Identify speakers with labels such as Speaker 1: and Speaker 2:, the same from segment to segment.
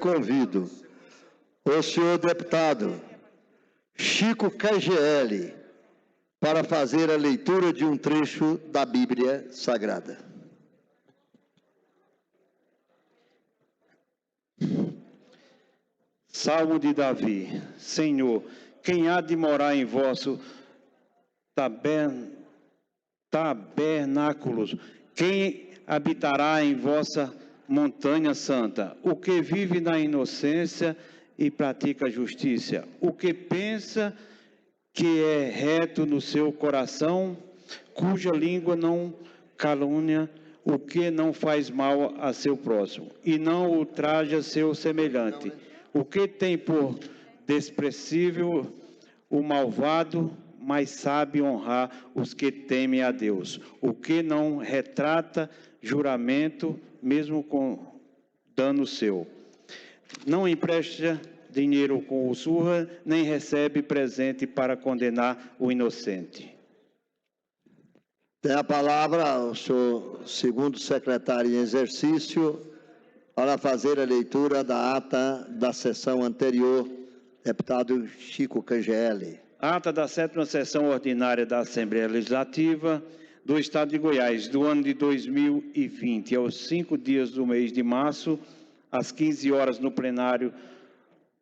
Speaker 1: Convido o senhor deputado Chico KGL para fazer a leitura de um trecho da Bíblia Sagrada.
Speaker 2: Salmo de Davi. Senhor, quem há de morar em vosso tabernáculos? Quem habitará em vossa montanha santa? O que vive na inocência e pratica a justiça? O que pensa que é reto no seu coração, cuja língua não calúnia, o que não faz mal a seu próximo, e não ultraja seu semelhante. O que tem por desprezível o malvado, mas sabe honrar os que temem a Deus. O que não retrata juramento, mesmo com dano seu. Não empresta dinheiro com usura, nem recebe presente para condenar o inocente.
Speaker 1: Tem a palavra o senhor segundo secretário em exercício para fazer a leitura da ata da sessão anterior, deputado Chico KGL.
Speaker 2: Ata da 7ª sessão ordinária da Assembleia Legislativa do Estado de Goiás, do ano de 2020, aos 5 dias do mês de março, às 15 horas, no plenário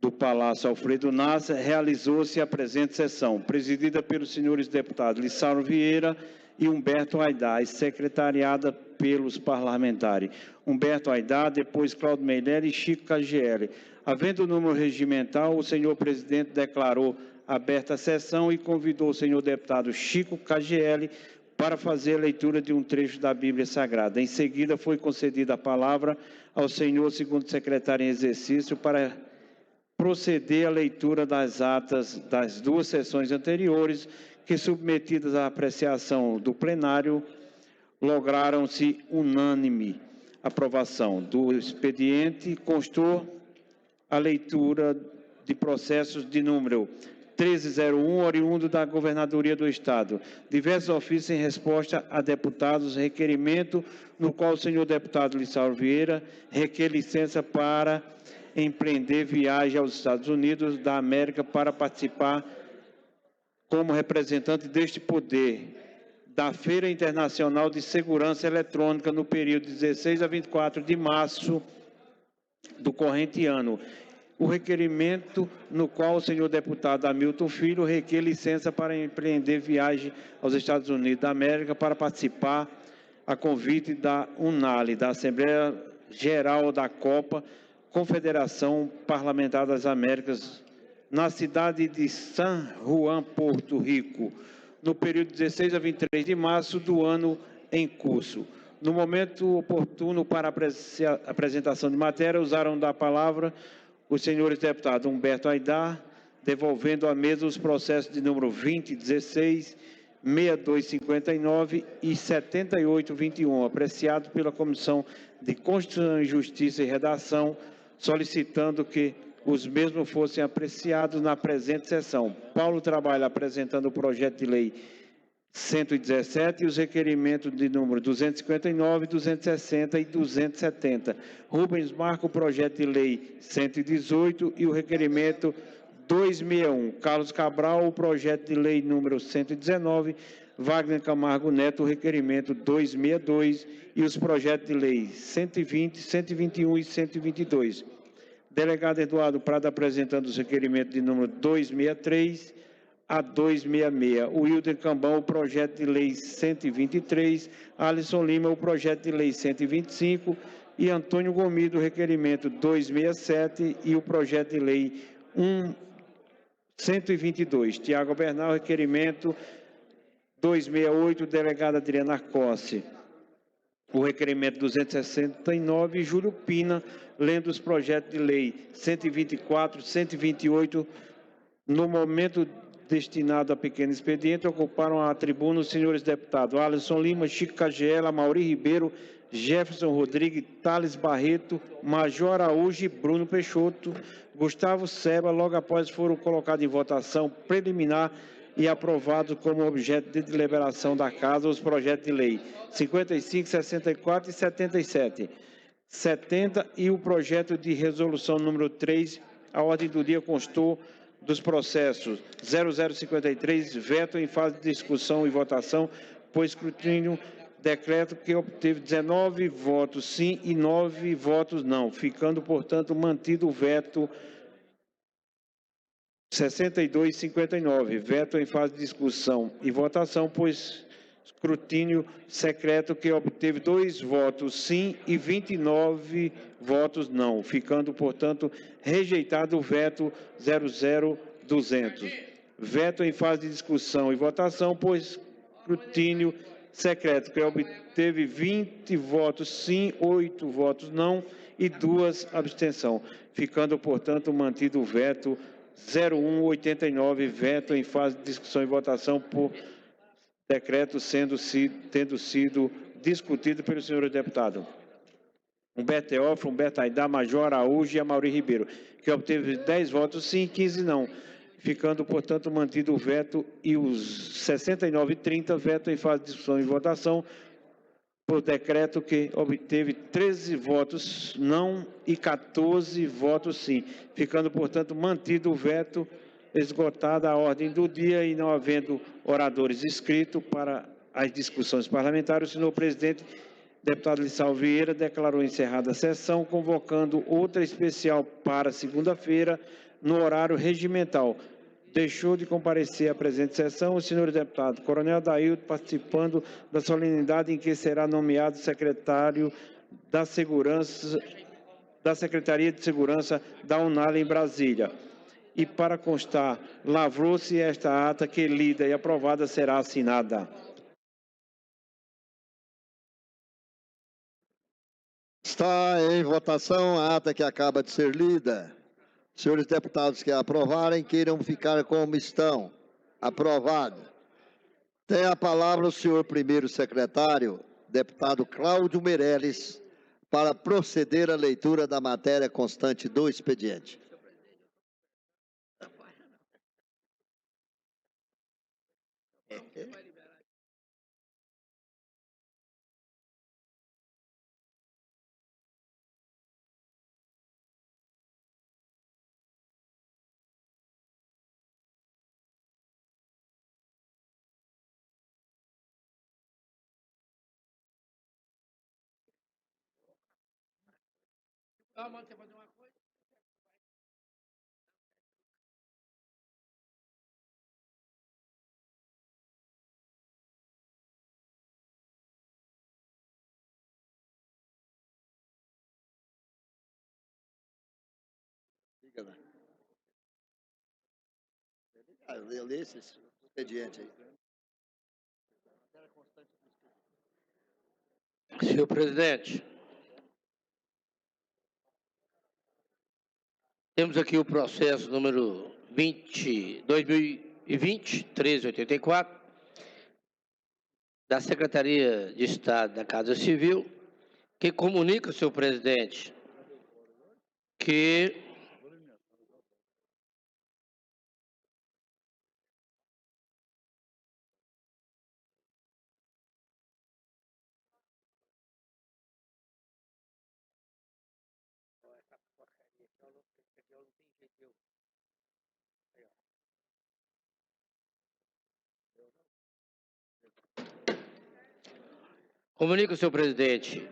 Speaker 2: do Palácio Alfredo Nasser, realizou-se a presente sessão, presidida pelos senhores deputados Lissaulo Vieira e Humberto Aidar, e secretariada pelos parlamentares Humberto Aidar, depois Cláudio Meirelles e Chico KGL. Havendo o número regimental, o senhor presidente declarou aberta a sessão e convidou o senhor deputado Chico KGL para fazer a leitura de um trecho da Bíblia Sagrada. Em seguida, foi concedida a palavra ao senhor segundo secretário em exercício para proceder à leitura das atas das duas sessões anteriores, que, submetidas à apreciação do plenário, lograram-se unânime aprovação do expediente. Constou a leitura de processos de número 1301, oriundo da Governadoria do Estado. Diversos ofícios em resposta a deputados, requerimento no qual o senhor deputado Lissaulo Vieira requer licença para empreender viagem aos Estados Unidos da América para participar como representante deste poder da Feira Internacional de Segurança Eletrônica no período de 16 a 24 de março do corrente ano. O requerimento no qual o senhor deputado Hamilton Filho requer licença para empreender viagem aos Estados Unidos da América para participar a convite da UNALI, da Assembleia Geral da Copa, Confederação Parlamentar das Américas, na cidade de San Juan, Porto Rico, no período de 16 a 23 de março do ano em curso. No momento oportuno para a apresentação de matéria, usaram da palavra os senhores deputados Humberto Aidar, devolvendo à mesa os processos de número 2016, 6259 e 7821, apreciado pela Comissão de Constituição e Justiça e Redação, solicitando que os mesmos fossem apreciados na presente sessão. Paulo Trabalho apresentando o projeto de lei 117 e os requerimentos de número 259, 260 e 270. Rubens Marco, o projeto de lei 118 e o requerimento 261. Carlos Cabral, o projeto de lei número 119. Wagner Camargo Neto, o requerimento 262 e os projetos de lei 120, 121 e 122. Delegado Eduardo Prado apresentando os requerimentos de número 263 a 266. O Wilder Cambão, o projeto de lei 123. Alisson Lima, o projeto de lei 125. E Antônio Gomido, o requerimento 267 e o projeto de lei 122. Tiago Bernal, requerimento 268. Delegada Adriana Arcossi, o requerimento 269, e Júlio Pina, lendo os projetos de lei 124, 128. No momento destinado a pequeno expediente, ocuparam a tribuna os senhores deputados Alisson Lima, Chico KGL, Mauri Ribeiro, Jefferson Rodrigues, Thales Barreto, Major Araújo e Bruno Peixoto. Gustavo Seba, logo após foram colocados em votação preliminar e aprovados como objeto de deliberação da Casa os projetos de lei 55, 64 e 77. 70 e o projeto de resolução número 3, a ordem do dia constou dos processos 0053, veto em fase de discussão e votação, por escrutínio, decreto que obteve 19 votos sim e 9 votos não, ficando, portanto, mantido o veto 62/59, veto em fase de discussão e votação, pois escrutínio secreto que obteve 2 votos sim e 29 votos não, ficando, portanto, rejeitado o veto 00200. Veto em fase de discussão e votação, pois escrutínio secreto que obteve 20 votos sim, 8 votos não e 2 abstenções, ficando, portanto, mantido o veto 0189, veto em fase de discussão e votação por decreto tendo sido discutido pelos senhores deputados Humberto Teófilo, Humberto Aidar, Major Araújo e Amaury Ribeiro, que obteve 10 votos sim e 15 não, ficando, portanto, mantido o veto e os 69/30, veto em fase de discussão e votação por decreto que obteve 13 votos não e 14 votos sim, ficando, portanto, mantido o veto, esgotada a ordem do dia e não havendo oradores inscritos para as discussões parlamentares, o senhor presidente, deputado Lissau Vieira, declarou encerrada a sessão, convocando outra especial para segunda-feira, no horário regimental. Deixou de comparecer à presente sessão o senhor deputado Coronel Dailton, participando da solenidade em que será nomeado secretário da Segurança, da Secretaria de Segurança da UNAL em Brasília. E para constar, lavrou-se esta ata que, lida e aprovada, será assinada.
Speaker 1: Está em votação a ata que acaba de ser lida. Senhores deputados que a aprovarem, queiram ficar como estão. Aprovado. Tem a palavra o senhor primeiro secretário, deputado Cláudio Meireles, para proceder à leitura da matéria constante do expediente. Eu li esse expediente aí.
Speaker 3: Senhor presidente, temos aqui o processo número 2020-1384, da Secretaria de Estado da Casa Civil, que comunica, senhor presidente, que comunica, senhor presidente,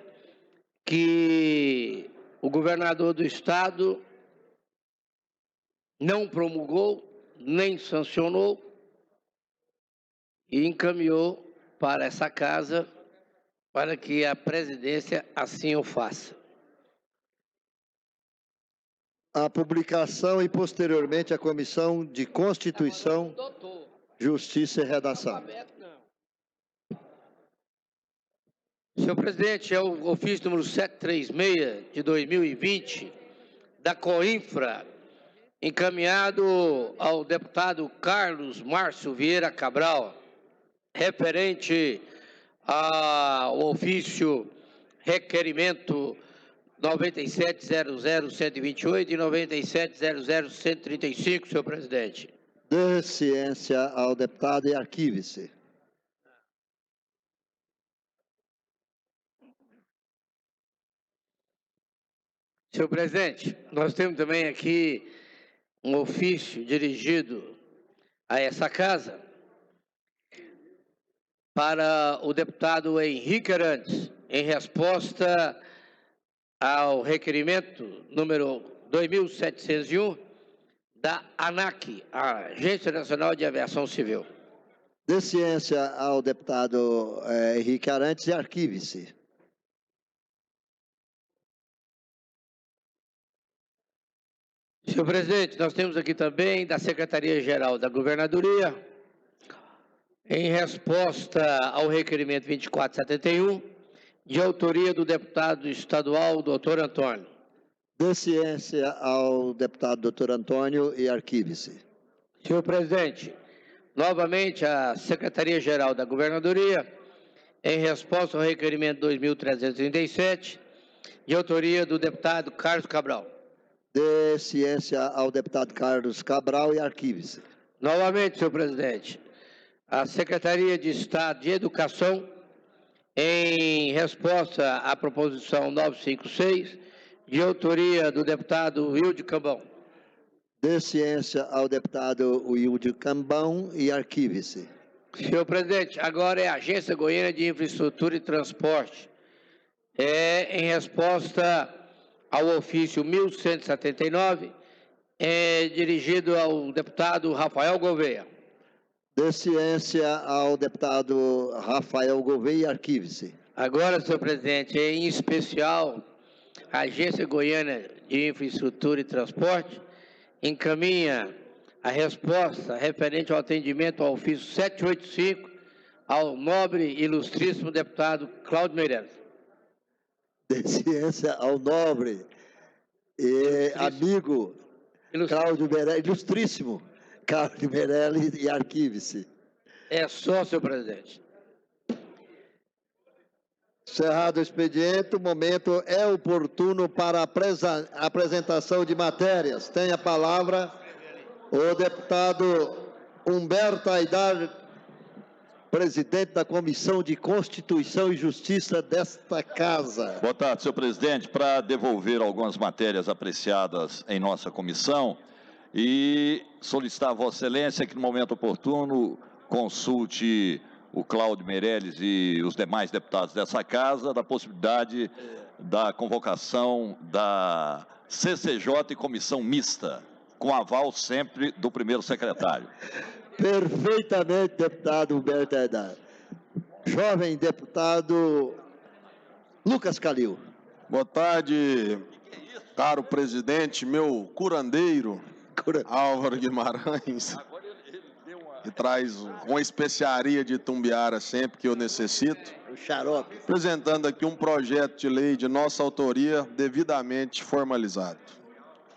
Speaker 3: que o governador do estado não promulgou, nem sancionou e encaminhou para essa casa para que a presidência assim o faça.
Speaker 1: A publicação e, posteriormente, a Comissão de Constituição, Justiça e Redação.
Speaker 3: Senhor presidente, é o ofício número 736 de 2020 da COINFRA, encaminhado ao deputado Carlos Márcio Vieira Cabral, referente ao ofício requerimento 97.00.128 e 97.00.135, senhor presidente.
Speaker 1: Dê ciência ao deputado e arquive-se.
Speaker 3: Senhor presidente, nós temos também aqui um ofício dirigido a essa casa para o deputado Henrique Arantes, em resposta ao requerimento número 2701 da ANAC, a Agência Nacional de Aviação Civil.
Speaker 1: Dê ciência ao deputado Henrique Arantes e arquive-se.
Speaker 3: Senhor presidente, nós temos aqui também da Secretaria-Geral da Governadoria, em resposta ao requerimento 2471, de autoria do deputado estadual, doutor Antônio.
Speaker 1: Dê ciência ao deputado doutor Antônio e arquive-se.
Speaker 3: Senhor presidente, novamente a Secretaria-Geral da Governadoria, em resposta ao requerimento 2337, de autoria do deputado Carlos Cabral.
Speaker 1: Dê ciência ao deputado Carlos Cabral e arquive-se.
Speaker 3: Novamente, senhor presidente, a Secretaria de Estado de Educação, em resposta à proposição 956, de autoria do deputado Wilde Cambão.
Speaker 1: Dê ciência ao deputado Wilde Cambão e arquive-se.
Speaker 3: Senhor presidente, agora é a Agência Goiana de Infraestrutura e Transporte. Em resposta ao ofício 1179, dirigido ao deputado Rafael Gouveia.
Speaker 1: Dê ciência ao deputado Rafael Gouveia e arquive-se.
Speaker 3: Agora, senhor presidente, em especial, a Agência Goiana de Infraestrutura e Transporte encaminha a resposta referente ao atendimento ao ofício 785 ao nobre e ilustríssimo deputado Cláudio Meirelles.
Speaker 1: Dê ciência ao nobre e amigo Cláudio Meirelles, ilustríssimo Cláudio Meirelles e arquive-se.
Speaker 3: É só, senhor presidente.
Speaker 1: Encerrado o expediente, o momento é oportuno para a apresentação de matérias. Tem a palavra o deputado Humberto Aidar, presidente da Comissão de Constituição e Justiça desta Casa.
Speaker 4: Boa tarde, senhor presidente. Para devolver algumas matérias apreciadas em nossa comissão e solicitar a Vossa Excelência que, no momento oportuno, consulte o Cláudio Meirelles e os demais deputados dessa Casa da possibilidade da convocação da CCJ e comissão mista, com aval sempre do primeiro secretário.
Speaker 1: Perfeitamente, deputado Humberto Aidar. Jovem deputado Lucas Calil.
Speaker 5: Boa tarde, caro presidente, meu curandeiro, Álvaro Guimarães, que traz uma especiaria de Tumbiara sempre que eu necessito.
Speaker 1: O xarope.
Speaker 5: Apresentando aqui um projeto de lei de nossa autoria devidamente formalizado.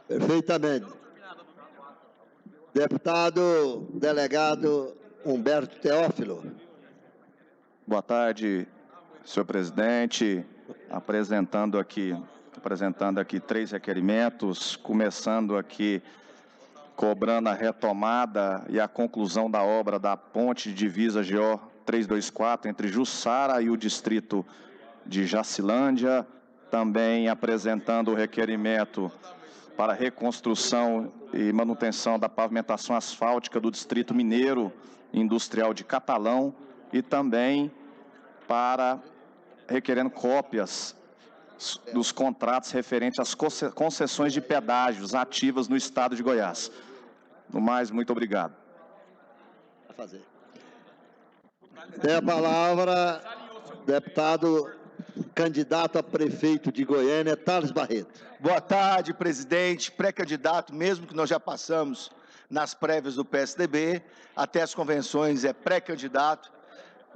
Speaker 1: Perfeitamente. Deputado delegado Humberto Teófilo.
Speaker 6: Boa tarde, senhor presidente. Apresentando aqui 3 requerimentos, começando aqui cobrando a retomada e a conclusão da obra da ponte de divisa GO 324 entre Jussara e o distrito de Jacilândia, também apresentando o requerimento para reconstrução e manutenção da pavimentação asfáltica do Distrito Mineiro Industrial de Catalão e também para requerendo cópias dos contratos referentes às concessões de pedágios ativas no estado de Goiás. No mais, muito obrigado.
Speaker 1: Tem a palavra deputado candidato a prefeito de Goiânia, Thales Barreto.
Speaker 7: Boa tarde, presidente. Pré-candidato, mesmo que nós já passamos nas prévias do PSDB, até as convenções é pré-candidato.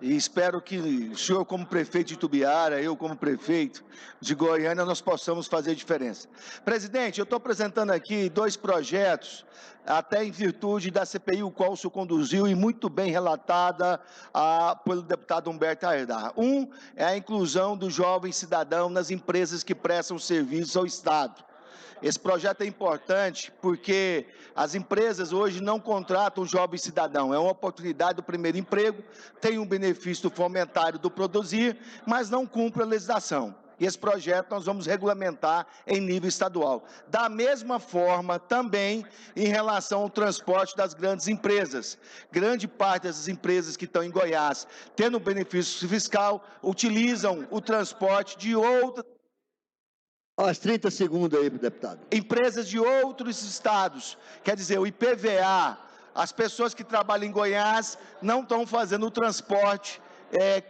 Speaker 7: E espero que o senhor, como prefeito de Itubiara, eu, como prefeito de Goiânia, nós possamos fazer diferença. Presidente, eu estou apresentando aqui 2 projetos, até em virtude da CPI, o qual o senhor conduziu e muito bem relatada pelo deputado Humberto Aidar. Um é a inclusão do jovem cidadão nas empresas que prestam serviços ao Estado. Esse projeto é importante porque as empresas hoje não contratam o jovem cidadão. É uma oportunidade do primeiro emprego, tem um benefício do fomentário do produzir, mas não cumpre a legislação. e esse projeto nós vamos regulamentar em nível estadual. Da mesma forma, também em relação ao transporte das grandes empresas. Grande parte dessas empresas que estão em Goiás, tendo benefício fiscal, utilizam o transporte de outras
Speaker 1: Aos 30 segundos aí, deputado.
Speaker 7: empresas de outros estados. Quer dizer, o IPVA, as pessoas que trabalham em Goiás não estão fazendo o transporte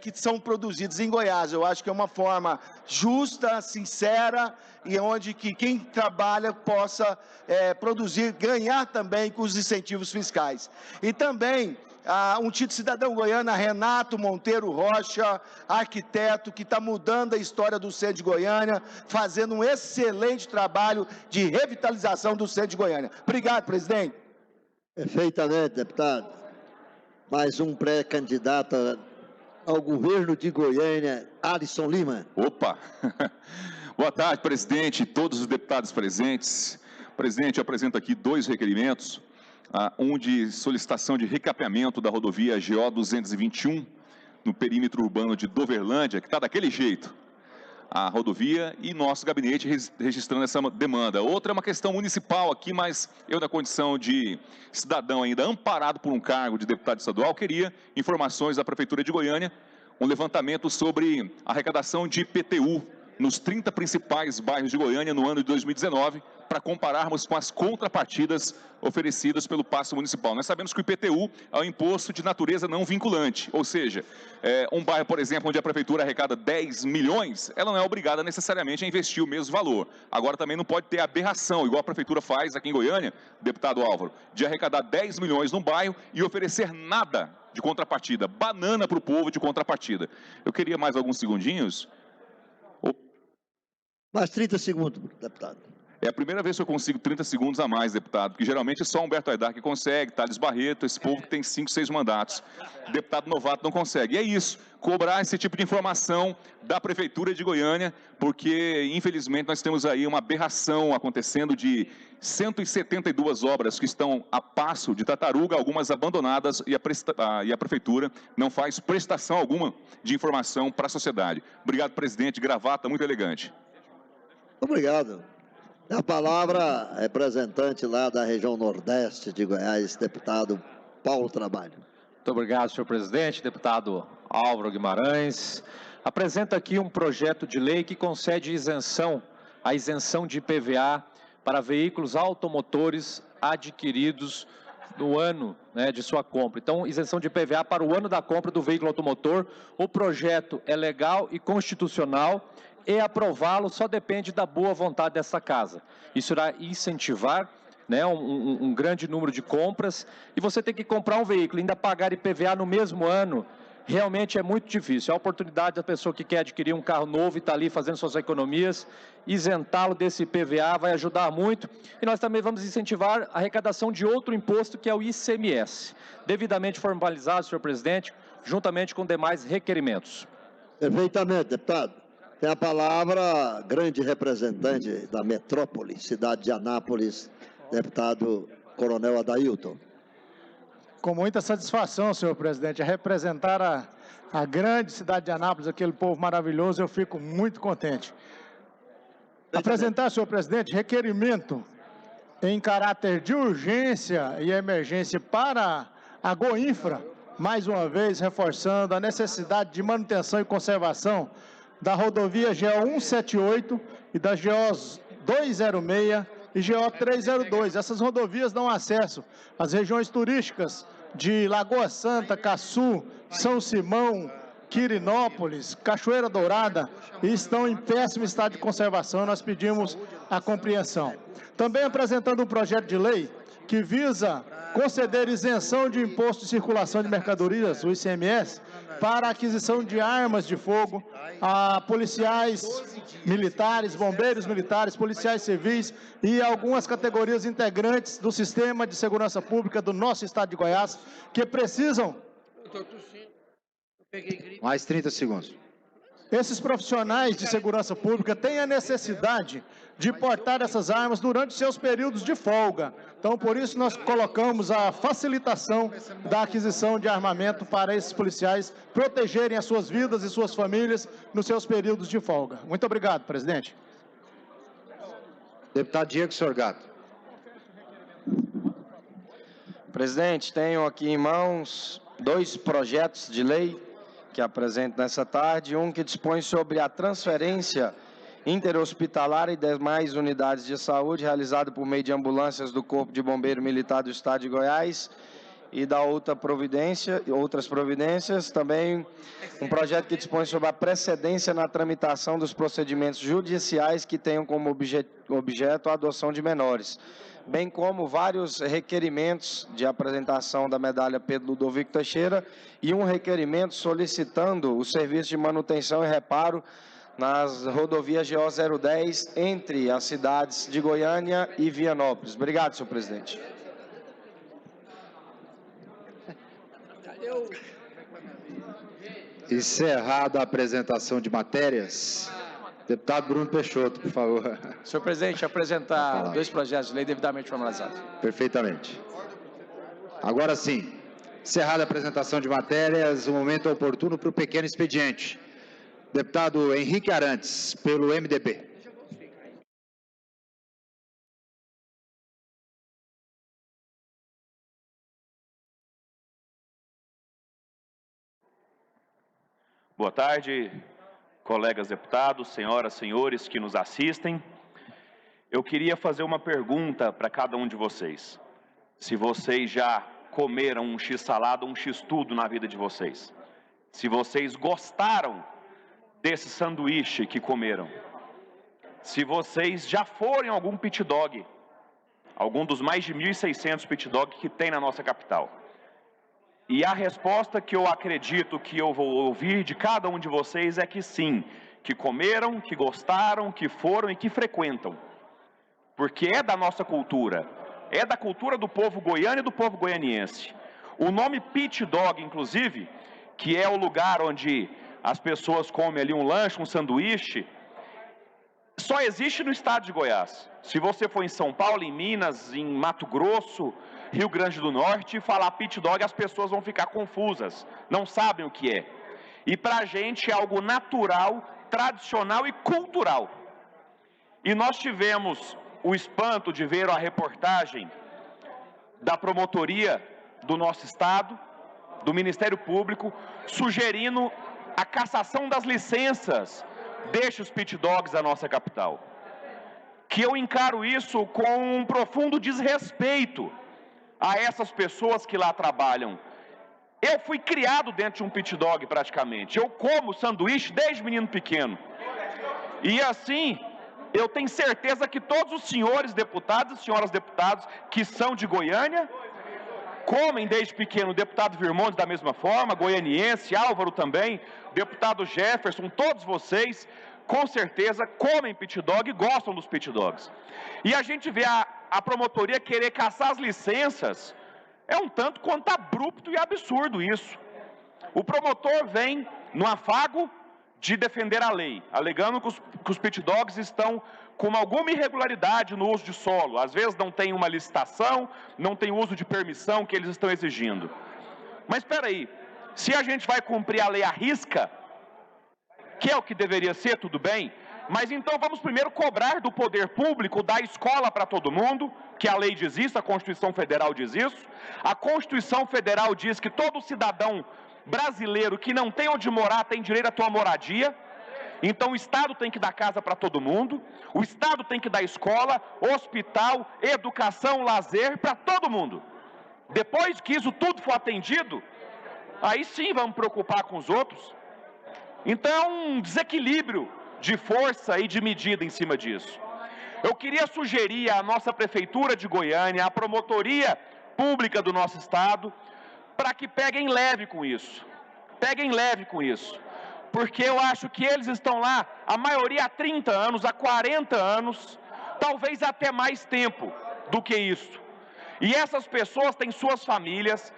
Speaker 7: que são produzidos em Goiás. Eu acho que é uma forma justa, sincera, e onde que quem trabalha possa produzir, ganhar também com os incentivos fiscais. E também um título de cidadão goiano, Renato Monteiro Rocha, arquiteto, que está mudando a história do centro de Goiânia, fazendo um excelente trabalho de revitalização do centro de Goiânia. Obrigado, presidente.
Speaker 1: Perfeitamente, deputado. Mais um pré-candidato ao governo de Goiânia, Alisson Lima.
Speaker 8: Opa! Boa tarde, presidente, todos os deputados presentes. Presidente, eu apresento aqui 2 requerimentos. Um de solicitação de recapeamento da rodovia GO 221, no perímetro urbano de Doverlândia, que está daquele jeito, a rodovia, e nosso gabinete registrando essa demanda. Outra é uma questão municipal aqui, mas eu, na condição de cidadão ainda amparado por um cargo de deputado estadual, queria informações da Prefeitura de Goiânia, um levantamento sobre arrecadação de IPTU nos 30 principais bairros de Goiânia no ano de 2019, para compararmos com as contrapartidas oferecidas pelo Paço Municipal. Nós sabemos que o IPTU é um imposto de natureza não vinculante, ou seja, um bairro, por exemplo, onde a Prefeitura arrecada 10 milhões, ela não é obrigada necessariamente a investir o mesmo valor. Agora também não pode ter aberração, igual a Prefeitura faz aqui em Goiânia, deputado Álvaro, de arrecadar 10 milhões num bairro e oferecer nada de contrapartida, banana para o povo de contrapartida. Eu queria mais alguns segundinhos.
Speaker 1: Mais 30 segundos, deputado.
Speaker 8: É a primeira vez que eu consigo 30 segundos a mais, deputado, porque geralmente é só Humberto Aidar que consegue, Thales Barreto, esse povo que tem 5, 6 mandatos. Deputado novato não consegue. E é isso, cobrar esse tipo de informação da Prefeitura de Goiânia, porque, infelizmente, nós temos aí uma aberração acontecendo de 172 obras que estão a passo de tartaruga, algumas abandonadas, e a Prefeitura não faz prestação alguma de informação para a sociedade. Obrigado, presidente. Gravata muito elegante.
Speaker 1: Obrigado. A palavra, representante lá da região nordeste de Goiás, deputado Paulo Trabalho.
Speaker 9: Muito obrigado, senhor presidente. Deputado Álvaro Guimarães. Apresenta aqui um projeto de lei que concede a isenção de IPVA para veículos automotores adquiridos no ano de sua compra. Então, isenção de IPVA para o ano da compra do veículo automotor. O projeto é legal e constitucional, e aprová-lo só depende da boa vontade dessa casa. Isso irá incentivar um grande número de compras, e você tem que comprar um veículo e ainda pagar IPVA no mesmo ano, realmente é muito difícil. É a oportunidade da pessoa que quer adquirir um carro novo e está ali fazendo suas economias, isentá-lo desse IPVA vai ajudar muito, e nós também vamos incentivar a arrecadação de outro imposto, que é o ICMS, devidamente formalizado, senhor presidente, juntamente com demais requerimentos.
Speaker 1: Perfeitamente, deputado. Tem a palavra, grande representante da metrópole, cidade de Anápolis, deputado Coronel Adailton.
Speaker 10: Com muita satisfação, senhor presidente, representar a grande cidade de Anápolis, aquele povo maravilhoso, eu fico muito contente. Apresentar, senhor presidente, requerimento em caráter de urgência e emergência para a Goinfra, mais uma vez reforçando a necessidade de manutenção e conservação da rodovia GO 178 e da GO 206 e GO 302. Essas rodovias dão acesso às regiões turísticas de Lagoa Santa, Caçu, São Simão, Quirinópolis, Cachoeira Dourada, e estão em péssimo estado de conservação. Nós pedimos a compreensão. Também apresentando um projeto de lei que visa conceder isenção de imposto de circulação de mercadorias, o ICMS, para a aquisição de armas de fogo a policiais militares, bombeiros militares, policiais civis e algumas categorias integrantes do sistema de segurança pública do nosso estado de Goiás, que precisam...
Speaker 11: Mais 30 segundos.
Speaker 10: esses profissionais de segurança pública têm a necessidade de portar essas armas durante seus períodos de folga. Então, por isso, nós colocamos a facilitação da aquisição de armamento para esses policiais protegerem as suas vidas e suas famílias nos seus períodos de folga. Muito obrigado, presidente.
Speaker 11: Deputado Diego Sorgato.
Speaker 12: Presidente, tenho aqui em mãos 2 projetos de lei que apresento nessa tarde. Um que dispõe sobre a transferência interhospitalar e demais unidades de saúde realizada por meio de ambulâncias do Corpo de Bombeiro Militar do Estado de Goiás e da outras providências. Também um projeto que dispõe sobre a precedência na tramitação dos procedimentos judiciais que tenham como objeto a adoção de menores, bem como vários requerimentos de apresentação da medalha Pedro Ludovico Teixeira e um requerimento solicitando o serviço de manutenção e reparo nas rodovias GO 010 entre as cidades de Goiânia e Vianópolis. Obrigado, senhor presidente.
Speaker 11: Encerrada a apresentação de matérias, deputado Bruno Peixoto, por favor.
Speaker 12: Senhor presidente, apresentar 2 projetos de lei devidamente formalizados.
Speaker 11: Perfeitamente. Agora sim, encerrada a apresentação de matérias, o momento oportuno para o pequeno expediente. Deputado Henrique Arantes, pelo MDB.
Speaker 13: Boa tarde, colegas deputados, senhoras, senhores que nos assistem. Eu queria fazer uma pergunta para cada um de vocês. Se vocês já comeram um x-salada, um x-tudo na vida de vocês. Se vocês gostaram desse sanduíche que comeram. Se vocês já foram em algum pit dog, algum dos mais de 1.600 pit dog que tem na nossa capital. E a resposta que eu acredito que eu vou ouvir de cada um de vocês é que sim, que comeram, que gostaram, que foram e que frequentam. Porque é da nossa cultura, é da cultura do povo goiano e do povo goianiense. O nome pit dog, inclusive, que é o lugar onde as pessoas comem ali um lanche, um sanduíche, só existe no estado de Goiás. Se você for em São Paulo, em Minas, em Mato Grosso, Rio Grande do Norte, falar pit dog, as pessoas vão ficar confusas, não sabem o que é. E para a gente é algo natural, tradicional e cultural. E nós tivemos o espanto de ver a reportagem da promotoria do nosso estado, do Ministério Público, sugerindo a cassação das licenças destes pit dogs da nossa capital. Que eu encaro isso com um profundo desrespeito a essas pessoas que lá trabalham. Eu fui criado dentro de um pit dog praticamente. Eu como sanduíche desde menino pequeno. E assim, eu tenho certeza que todos os senhores deputados e senhoras deputados que são de Goiânia comem desde pequeno. O deputado Virmontes da mesma forma, goianiense, Álvaro também, deputado Jefferson, todos vocês, com certeza, comem pit dog e gostam dos pit dogs. E a gente vê a promotoria querer caçar as licenças, é um tanto quanto abrupto e absurdo isso. O promotor vem no afago de defender a lei, alegando que os pit dogs estão com alguma irregularidade no uso de solo. Às vezes não tem uma licitação, não tem uso de permissão que eles estão exigindo. Mas espera aí, se a gente vai cumprir a lei à risca, que é o que deveria ser, tudo bem, mas então vamos primeiro cobrar do poder público, da escola para todo mundo, que a lei diz isso, a Constituição Federal diz isso. A Constituição Federal diz que todo cidadão brasileiro que não tem onde morar tem direito a ter uma moradia. Então o Estado tem que dar casa para todo mundo, o Estado tem que dar escola, hospital, educação, lazer para todo mundo. Depois que isso tudo for atendido, aí sim vamos preocupar com os outros. Então é um desequilíbrio de força e de medida em cima disso. Eu queria sugerir à nossa Prefeitura de Goiânia, à promotoria pública do nosso Estado, para que peguem leve com isso. Peguem leve com isso. Porque eu acho que eles estão lá, a maioria há 30 anos, há 40 anos, talvez até mais tempo do que isso. E essas pessoas têm suas famílias,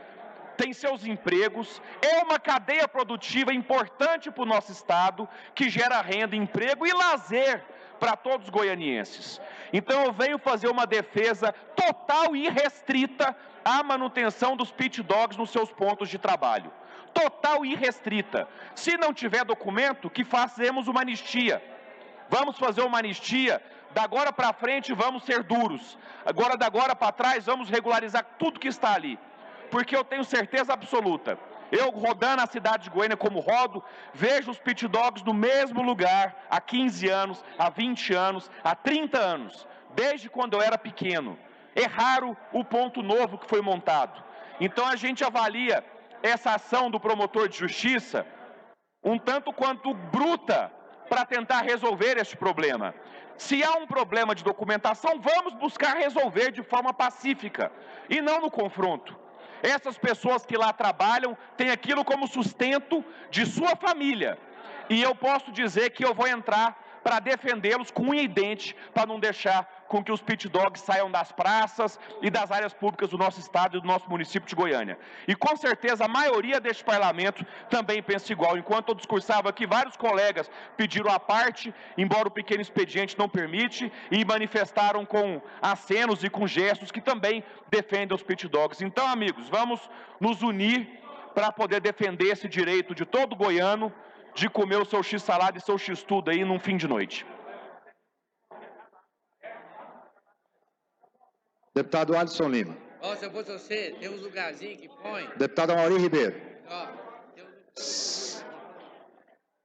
Speaker 13: tem seus empregos, é uma cadeia produtiva importante para o nosso estado, que gera renda, emprego e lazer para todos os goianienses. Então eu venho fazer uma defesa total e irrestrita à manutenção dos pit dogs nos seus pontos de trabalho. Total e irrestrita. Se não tiver documento, que façamos uma anistia. Vamos fazer uma anistia, da agora para frente vamos ser duros. Agora, da agora para trás, vamos regularizar tudo que está ali. Porque eu tenho certeza absoluta, eu rodando a cidade de Goiânia como rodo, vejo os pit dogs no mesmo lugar há 15 anos, há 20 anos, há 30 anos, desde quando eu era pequeno. É raro o ponto novo que foi montado. Então a gente avalia essa ação do promotor de justiça um tanto quanto bruta para tentar resolver este problema. Se há um problema de documentação, vamos buscar resolver de forma pacífica e não no confronto. Essas pessoas que lá trabalham têm aquilo como sustento de sua família. E eu posso dizer que eu vou entrar para defendê-los com unha e dente, para não deixar com que os pit dogs saiam das praças e das áreas públicas do nosso estado e do nosso município de Goiânia. E com certeza a maioria deste parlamento também pensa igual. Enquanto eu discursava aqui, vários colegas pediram a parte, embora o pequeno expediente não permite, e manifestaram com acenos e com gestos que também defendem os pit dogs. Então, amigos, vamos nos unir para poder defender esse direito de todo goiano de comer o seu x-salada e seu x-tudo aí num fim de noite.
Speaker 11: Deputado Alisson Lima.
Speaker 3: Ó, se eu fosse você, tem uns lugarzinhos que põe.
Speaker 11: Deputado Amaury Ribeiro.
Speaker 3: Ó,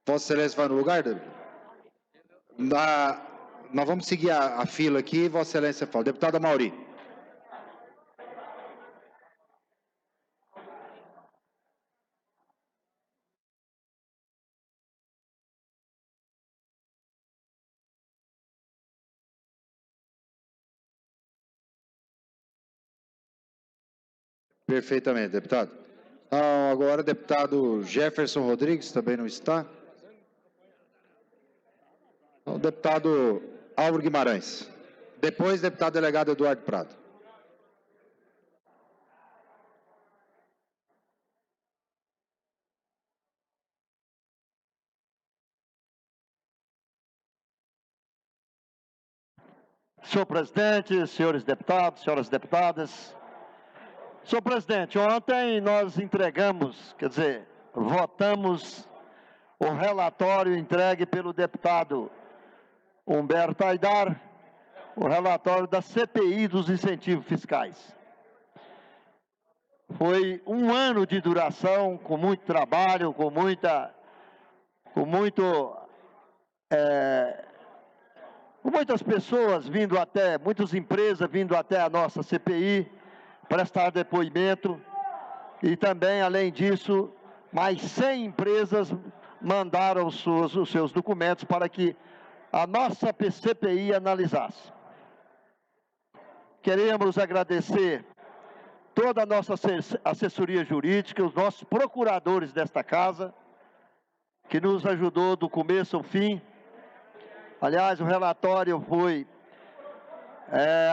Speaker 11: Vossa Excelência vai no lugar dele? Nós vamos seguir a fila aqui, Vossa Excelência fala. Deputado Amaury. Perfeitamente, deputado. Agora, deputado Jefferson Rodrigues também não está. O deputado Álvaro Guimarães. Depois, deputado delegado Eduardo Prado.
Speaker 1: Senhor presidente, senhores deputados, senhoras deputadas. Senhor presidente, ontem nós entregamos, quer dizer, votamos o relatório entregue pelo deputado Humberto Aidar, o relatório da CPI dos incentivos fiscais. Foi um ano de duração, com muito trabalho, com muitas pessoas vindo até, muitas empresas vindo até a nossa CPI, prestar depoimento, e também, além disso, mais 100 empresas mandaram os seus documentos para que a nossa CPI analisasse. Queremos agradecer toda a nossa assessoria jurídica, os nossos procuradores desta casa, que nos ajudou do começo ao fim. Aliás, o relatório foi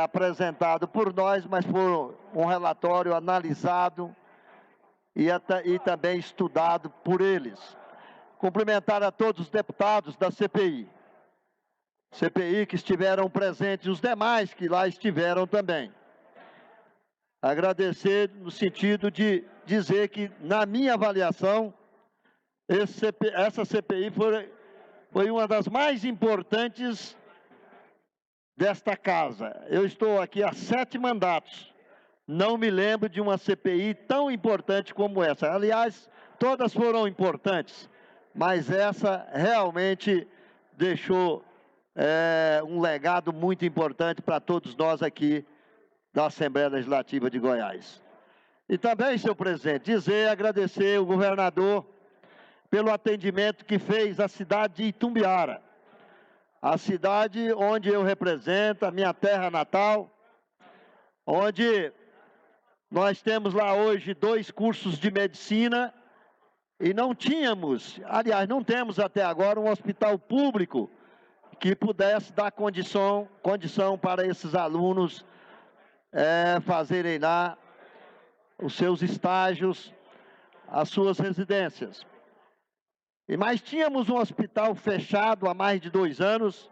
Speaker 1: apresentado por nós, mas foi um relatório analisado e também estudado por eles. Cumprimentar a todos os deputados da CPI. CPI que estiveram presentes, os demais que lá estiveram também. Agradecer no sentido de dizer que, na minha avaliação, essa CPI foi uma das mais importantes desta casa. Eu estou aqui há 7 mandatos. Não me lembro de uma CPI tão importante como essa. Aliás, todas foram importantes, mas essa realmente deixou um legado muito importante para todos nós aqui da Assembleia Legislativa de Goiás. E também, senhor presidente, agradecer ao governador pelo atendimento que fez à cidade de Itumbiara, a cidade onde eu represento, a minha terra natal, onde nós temos lá hoje 2 cursos de medicina e não tínhamos, aliás, não temos até agora um hospital público que pudesse dar condição para esses alunos fazerem lá os seus estágios, as suas residências. Mas tínhamos um hospital fechado há mais de 2 anos,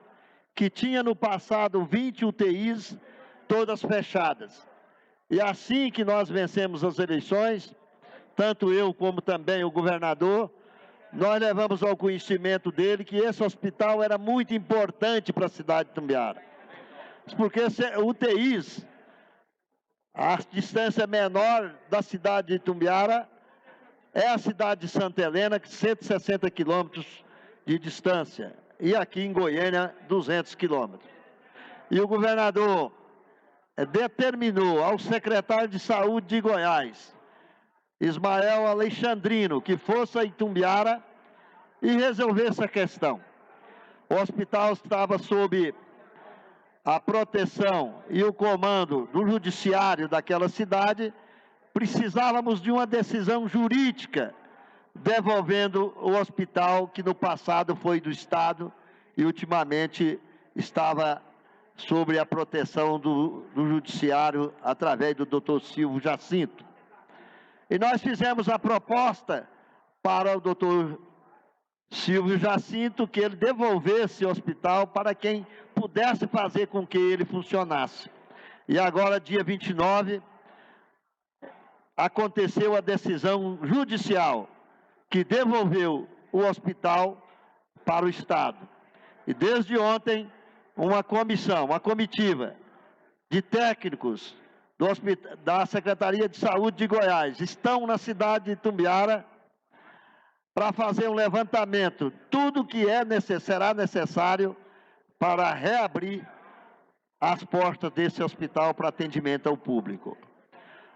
Speaker 1: que tinha no passado 20 UTIs, todas fechadas. E assim que nós vencemos as eleições, tanto eu como também o governador, nós levamos ao conhecimento dele que esse hospital era muito importante para a cidade de Itumbiara. Porque UTIs, a distância menor da cidade de Itumbiara é a cidade de Santa Helena, que 160 quilômetros de distância, e aqui em Goiânia, 200 quilômetros. E o governador determinou ao secretário de Saúde de Goiás, Ismael Alexandrino, que fosse a Itumbiara e resolver essa questão. O hospital estava sob a proteção e o comando do judiciário daquela cidade. Precisávamos de uma decisão jurídica devolvendo o hospital, que no passado foi do Estado e ultimamente estava sob a proteção do judiciário através do Dr. Silvio Jacinto. E nós fizemos a proposta para o Dr. Silvio Jacinto que ele devolvesse o hospital para quem pudesse fazer com que ele funcionasse. E agora, dia 29, aconteceu a decisão judicial que devolveu o hospital para o Estado. E desde ontem, uma comitiva de técnicos da Secretaria de Saúde de Goiás estão na cidade de Itumbiara para fazer um levantamento, tudo que será necessário para reabrir as portas desse hospital para atendimento ao público.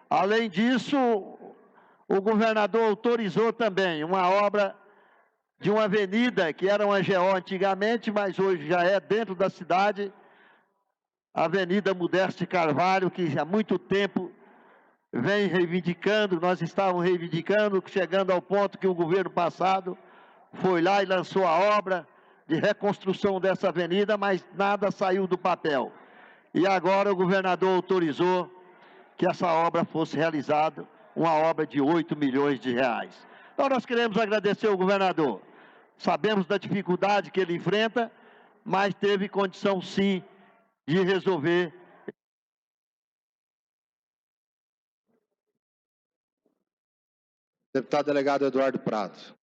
Speaker 1: Além disso, o governador autorizou também uma obra de uma avenida que era uma GO antigamente, mas hoje já é dentro da cidade, a Avenida Modeste Carvalho, que há muito tempo vem reivindicando, nós estávamos reivindicando, chegando ao ponto que o governo passado foi lá e lançou a obra de reconstrução dessa avenida, mas nada saiu do papel. E agora o governador autorizou que essa obra fosse realizada, uma obra de 8 milhões de reais. Então nós queremos agradecer ao governador. Sabemos da dificuldade que ele enfrenta, mas teve condição sim de resolver.
Speaker 11: Deputado delegado Eduardo Prado.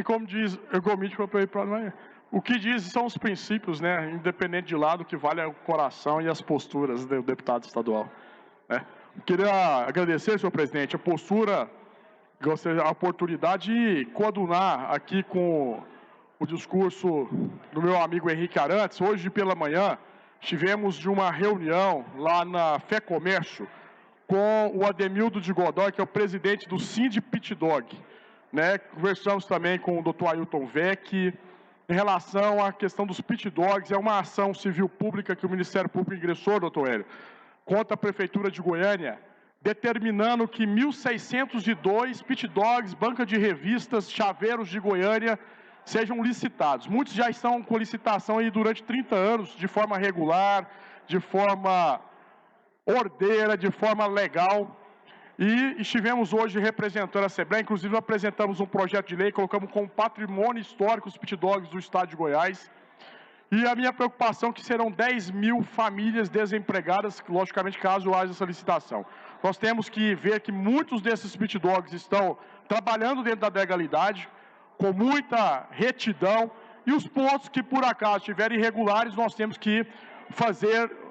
Speaker 14: Como diz, o que diz são os princípios, né? Independente de lado, que vale é o coração e as posturas do deputado estadual. Né? Queria agradecer, senhor presidente, a postura, a oportunidade de coadunar aqui com o discurso do meu amigo Henrique Arantes. Hoje pela manhã, tivemos de uma reunião lá na Fé Comércio com o Ademildo de Godoy, que é o presidente do Sind Pit Dog. Né? Conversamos também com o Dr. Ailton Vec em relação à questão dos pit dogs. É uma ação civil pública que o Ministério Público ingressou, doutor Hélio, contra a Prefeitura de Goiânia, determinando que 1.602 pit dogs, banca de revistas, chaveiros de Goiânia sejam licitados. Muitos já estão com licitação aí durante 30 anos, de forma regular, de forma ordeira, de forma legal. E estivemos hoje representando a Assembleia, inclusive apresentamos um projeto de lei, colocamos como patrimônio histórico os pit dogs do Estado de Goiás. E a minha preocupação é que serão 10 mil famílias desempregadas, logicamente, caso haja essa licitação. Nós temos que ver que muitos desses pit dogs estão trabalhando dentro da legalidade, com muita retidão, e os pontos que, por acaso, estiverem irregulares, nós temos que fazer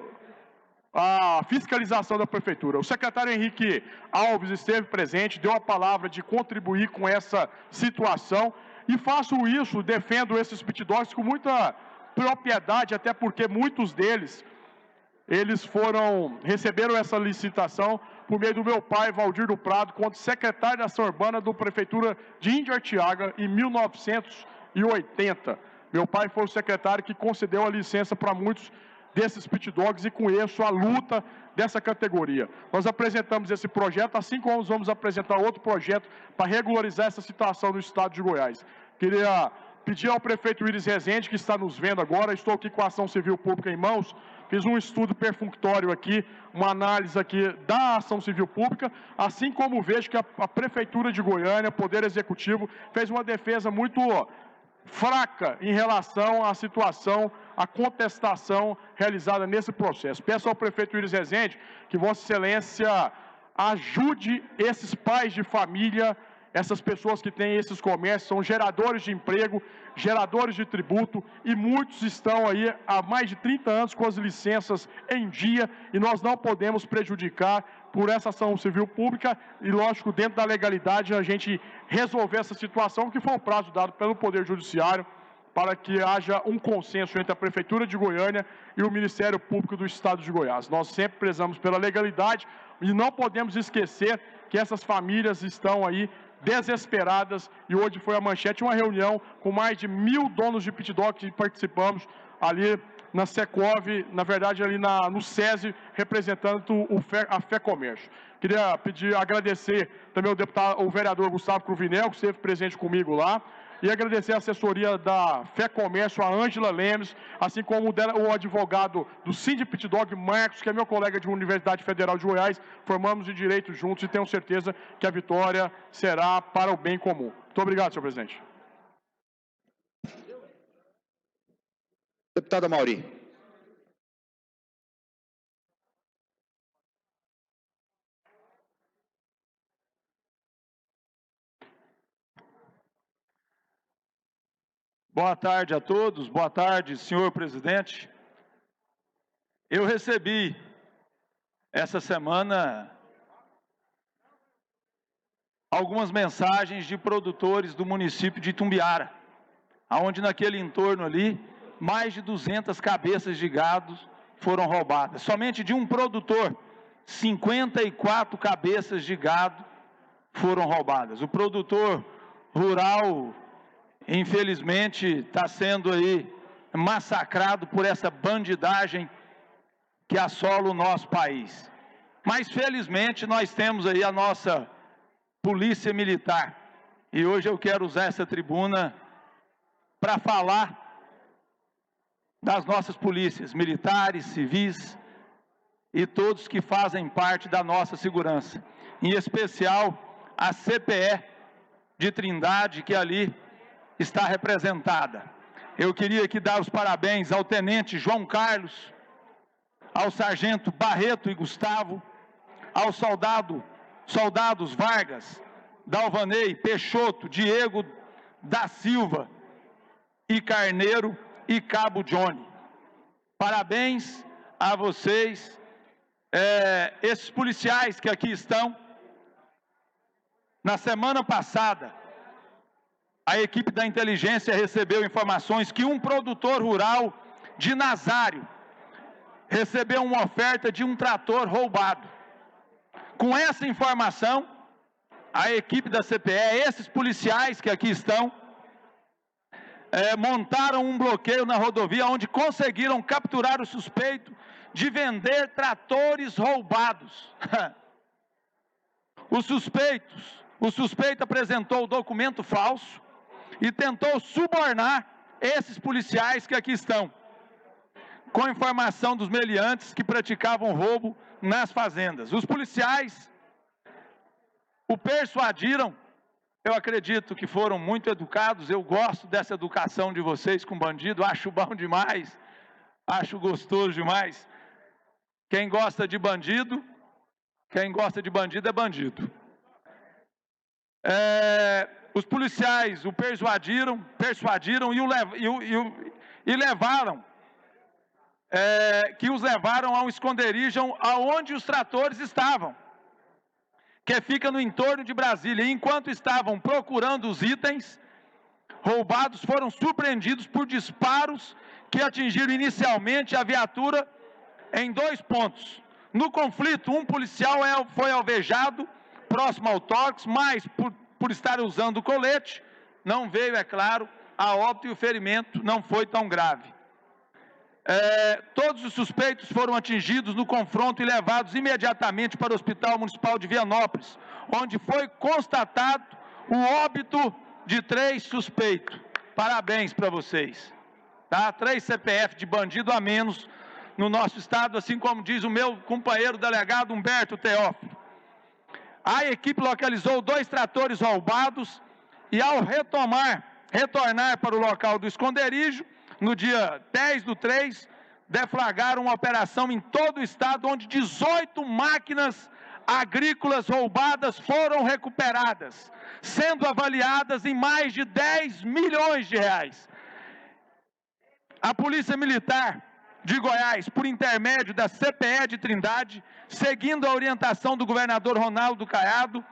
Speaker 14: a fiscalização da Prefeitura. O secretário Henrique Alves esteve presente, deu a palavra de contribuir com essa situação, e faço isso, defendo esses pit dogs com muita propriedade, até porque muitos deles, receberam essa licitação por meio do meu pai, Valdir do Prado, quando secretário da ação urbana da Prefeitura de Índia Artiaga, em 1980. Meu pai foi o secretário que concedeu a licença para muitos desses pit dogs e conheço a luta dessa categoria. Nós apresentamos esse projeto, assim como nós vamos apresentar outro projeto para regularizar essa situação no estado de Goiás. Queria pedir ao prefeito Iris Rezende, que está nos vendo agora, estou aqui com a ação civil pública em mãos, fiz um estudo perfunctório aqui, uma análise aqui da ação civil pública, assim como vejo que a Prefeitura de Goiânia, Poder Executivo, fez uma defesa muito fraca em relação à situação, à contestação realizada nesse processo. Peço ao prefeito Iris Rezende que Vossa Excelência ajude esses pais de família, essas pessoas que têm esses comércios, são geradores de emprego, geradores de tributo, e muitos estão aí há mais de 30 anos com as licenças em dia, e nós não podemos prejudicar por essa ação civil pública, e lógico, dentro da legalidade, a gente resolver essa situação, que foi o prazo dado pelo Poder Judiciário, para que haja um consenso entre a Prefeitura de Goiânia e o Ministério Público do Estado de Goiás. Nós sempre prezamos pela legalidade, e não podemos esquecer que essas famílias estão aí desesperadas, e hoje foi a manchete, uma reunião com mais de 1.000 donos de pit dog que participamos ali na Secov, na verdade ali no SESI, representando a Fé Comércio. Queria agradecer também o vereador Gustavo Cruvinel, que esteve presente comigo lá, e agradecer a assessoria da Fé Comércio, a Ângela Lemes, assim como o advogado do Sind Pit Dog, Marcos, que é meu colega de Universidade Federal de Goiás. Formamos em Direito juntos e tenho certeza que a vitória será para o bem comum. Muito obrigado, senhor presidente.
Speaker 11: Deputado Amaury.
Speaker 15: Boa tarde a todos, boa tarde, senhor presidente. Eu recebi essa semana algumas mensagens de produtores do município de Itumbiara, onde naquele entorno ali, mais de 200 cabeças de gado foram roubadas. Somente de um produtor, 54 cabeças de gado foram roubadas. O produtor rural, infelizmente, está sendo aí massacrado por essa bandidagem que assola o nosso país. Mas, felizmente, nós temos aí a nossa Polícia Militar. E hoje eu quero usar essa tribuna para falar das nossas polícias militares, civis e todos que fazem parte da nossa segurança. Em especial, a CPE de Trindade, que ali está representada. Eu queria aqui dar os parabéns ao tenente João Carlos, ao sargento Barreto e Gustavo, aos soldados Vargas, Dalvanei, Peixoto, Diego da Silva e Carneiro e Cabo Johnny. Parabéns a vocês, esses policiais que aqui estão. Na semana passada, a equipe da inteligência recebeu informações que um produtor rural de Nazário recebeu uma oferta de um trator roubado. Com essa informação, a equipe da CPE, esses policiais que aqui estão, montaram um bloqueio na rodovia onde conseguiram capturar o suspeito de vender tratores roubados. O suspeito apresentou o documento falso e tentou subornar esses policiais que aqui estão, com informação dos meliantes que praticavam roubo nas fazendas. Os policiais o persuadiram, eu acredito que foram muito educados, eu gosto dessa educação de vocês com bandido, acho bom demais, acho gostoso demais. Quem gosta de bandido é bandido. Os policiais o persuadiram e levaram, que os levaram a um esconderijo aonde os tratores estavam, que fica no entorno de Brasília. E enquanto estavam procurando os itens roubados, foram surpreendidos por disparos que atingiram inicialmente a viatura em 2 pontos. No conflito, um policial foi alvejado próximo ao tórax, mas por estar usando o colete, não veio, é claro, a óbito, e o ferimento não foi tão grave. Todos os suspeitos foram atingidos no confronto e levados imediatamente para o Hospital Municipal de Vianópolis, onde foi constatado o óbito de 3 suspeitos. Parabéns para vocês. Tá? 3 CPF de bandido a menos no nosso estado, assim como diz o meu companheiro delegado Humberto Teófilo. A equipe localizou 2 tratores roubados e, ao retornar para o local do esconderijo, no dia 10/3, deflagraram uma operação em todo o estado, onde 18 máquinas agrícolas roubadas foram recuperadas, sendo avaliadas em mais de 10 milhões de reais. A Polícia Militar de Goiás, por intermédio da CPE de Trindade, seguindo a orientação do governador Ronaldo Caiado,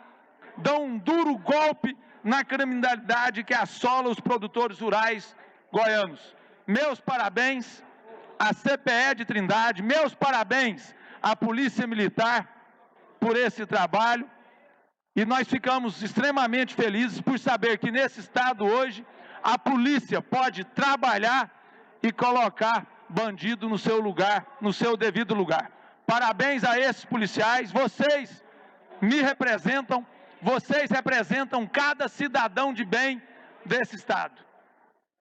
Speaker 15: dão um duro golpe na criminalidade que assola os produtores rurais goianos. Meus parabéns à CPE de Trindade, meus parabéns à Polícia Militar por esse trabalho, e nós ficamos extremamente felizes por saber que nesse estado hoje a polícia pode trabalhar e colocar bandido no seu lugar, no seu devido lugar. Parabéns a esses policiais, vocês me representam, vocês representam cada cidadão de bem desse estado.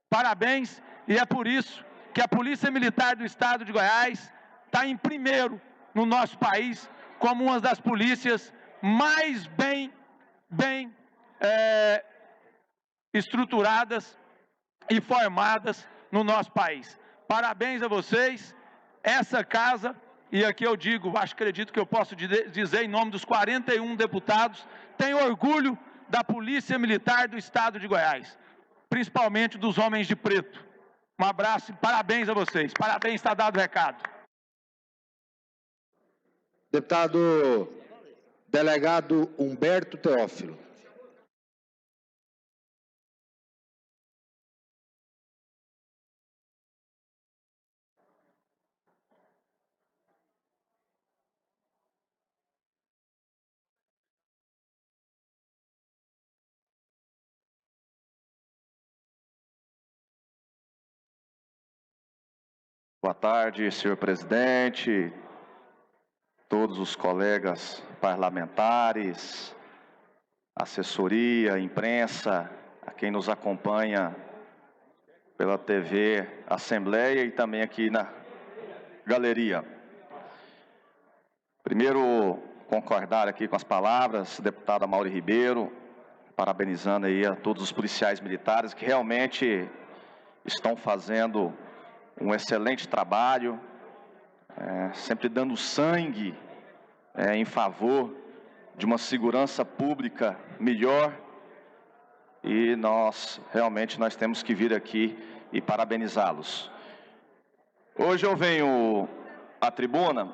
Speaker 15: Parabéns, e é por isso que a Polícia Militar do Estado de Goiás está em primeiro no nosso país, como uma das polícias mais bem estruturadas e formadas no nosso país. Parabéns a vocês, essa casa, e aqui eu digo, acredito que eu posso dizer em nome dos 41 deputados, tem orgulho da Polícia Militar do Estado de Goiás, principalmente dos homens de preto. Um abraço e parabéns a vocês. Parabéns, está dado o recado.
Speaker 11: Deputado delegado Humberto Teófilo.
Speaker 6: Boa tarde, senhor presidente, todos os colegas parlamentares, assessoria, imprensa, a quem nos acompanha pela TV Assembleia e também aqui na galeria. Primeiro, concordar aqui com as palavras, deputada Mauri Ribeiro, parabenizando aí a todos os policiais militares que realmente estão fazendo um excelente trabalho, sempre dando sangue em favor de uma segurança pública melhor, e nós temos que vir aqui e parabenizá-los. Hoje eu venho à tribuna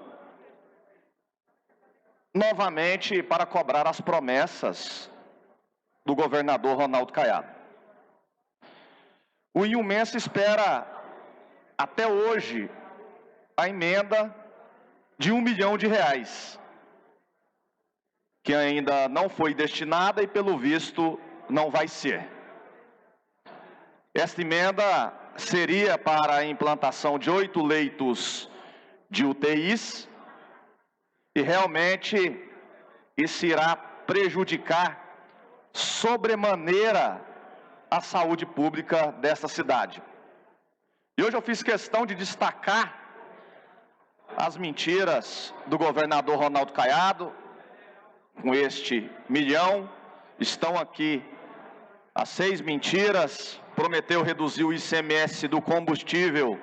Speaker 6: novamente para cobrar as promessas do governador Ronaldo Caiado. O Inhumense espera até hoje a emenda de R$1 milhão, que ainda não foi destinada e, pelo visto, não vai ser. Esta emenda seria para a implantação de 8 leitos de UTIs, e realmente isso irá prejudicar sobremaneira a saúde pública desta cidade. E hoje eu fiz questão de destacar as mentiras do governador Ronaldo Caiado com este milhão. Estão aqui as 6 mentiras. Prometeu reduzir o ICMS do combustível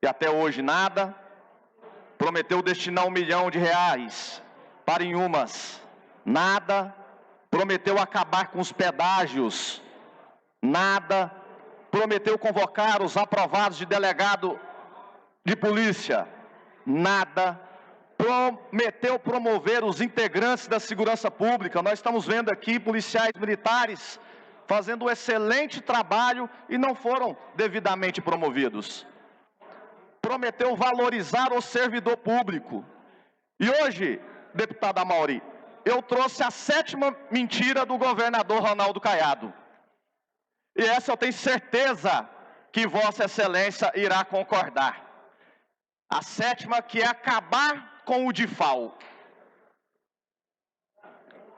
Speaker 6: e até hoje nada. Prometeu destinar R$1 milhão para Inhumas, nada. Prometeu acabar com os pedágios, nada. Prometeu convocar os aprovados de delegado de polícia, nada. Prometeu promover os integrantes da segurança pública. Nós estamos vendo aqui policiais militares fazendo um excelente trabalho e não foram devidamente promovidos. Prometeu valorizar o servidor público. E hoje, deputada Mauri, eu trouxe a 7ª mentira do governador Ronaldo Caiado. E essa eu tenho certeza
Speaker 16: que Vossa Excelência irá concordar. A sétima, que é acabar com o DIFAL.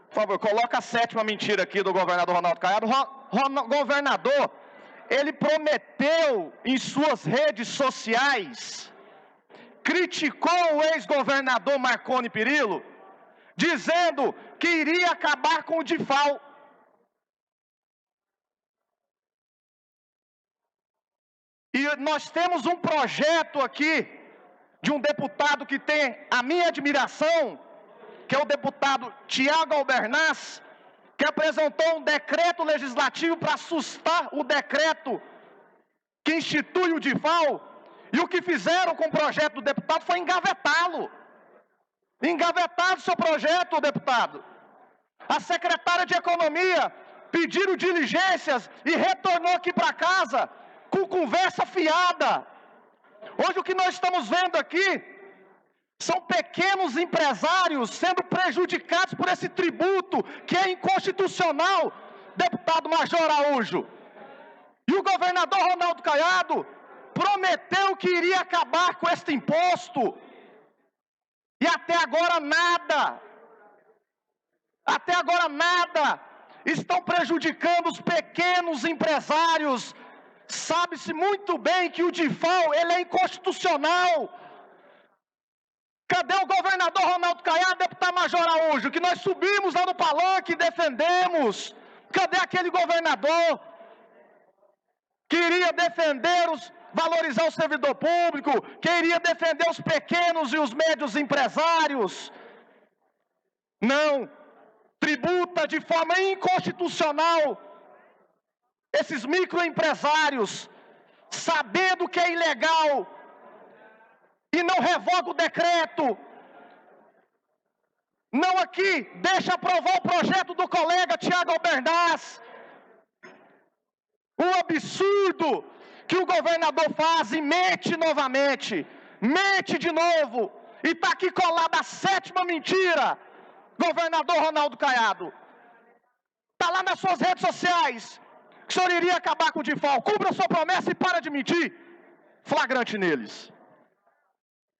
Speaker 16: Por favor, coloca a sétima mentira aqui do governador Ronaldo Caiado. Governador, ele prometeu em suas redes sociais, criticou o ex-governador Marconi Perillo, dizendo que iria acabar com o DIFAL. E nós temos um projeto aqui de um deputado que tem a minha admiração, que é o deputado Tiago Albernaz, que apresentou um decreto legislativo para assustar o decreto que institui o DIFAL, e o que fizeram com o projeto do deputado foi engavetá-lo. Engavetado o seu projeto, deputado. A secretária de Economia pediram diligências e retornou aqui para casa com conversa fiada. Hoje o que nós estamos vendo aqui são pequenos empresários sendo prejudicados por esse tributo que é inconstitucional, deputado Major Araújo. E o governador Ronaldo Caiado prometeu que iria acabar com este imposto. E até agora nada. Até agora nada. Estão prejudicando os pequenos empresários. Sabe-se muito bem que o DIFAL, ele é inconstitucional. Cadê o governador Ronaldo Caiado, deputado Major Araújo, que nós subimos lá no palanque e defendemos? Cadê aquele governador que iria valorizar o servidor público, que iria defender os pequenos e os médios empresários? Não, tributa de forma inconstitucional esses microempresários, sabendo que é ilegal, e não revoga o decreto. Não aqui, deixa aprovar o projeto do colega Tiago Albernaz. Um absurdo que o governador faz e mente novamente, mente de novo, e está aqui colada a sétima mentira, governador Ronaldo Caiado. Está lá nas suas redes sociais, que o senhor iria acabar com o DIFAL. Cumpra a sua promessa e para de mentir. Flagrante neles.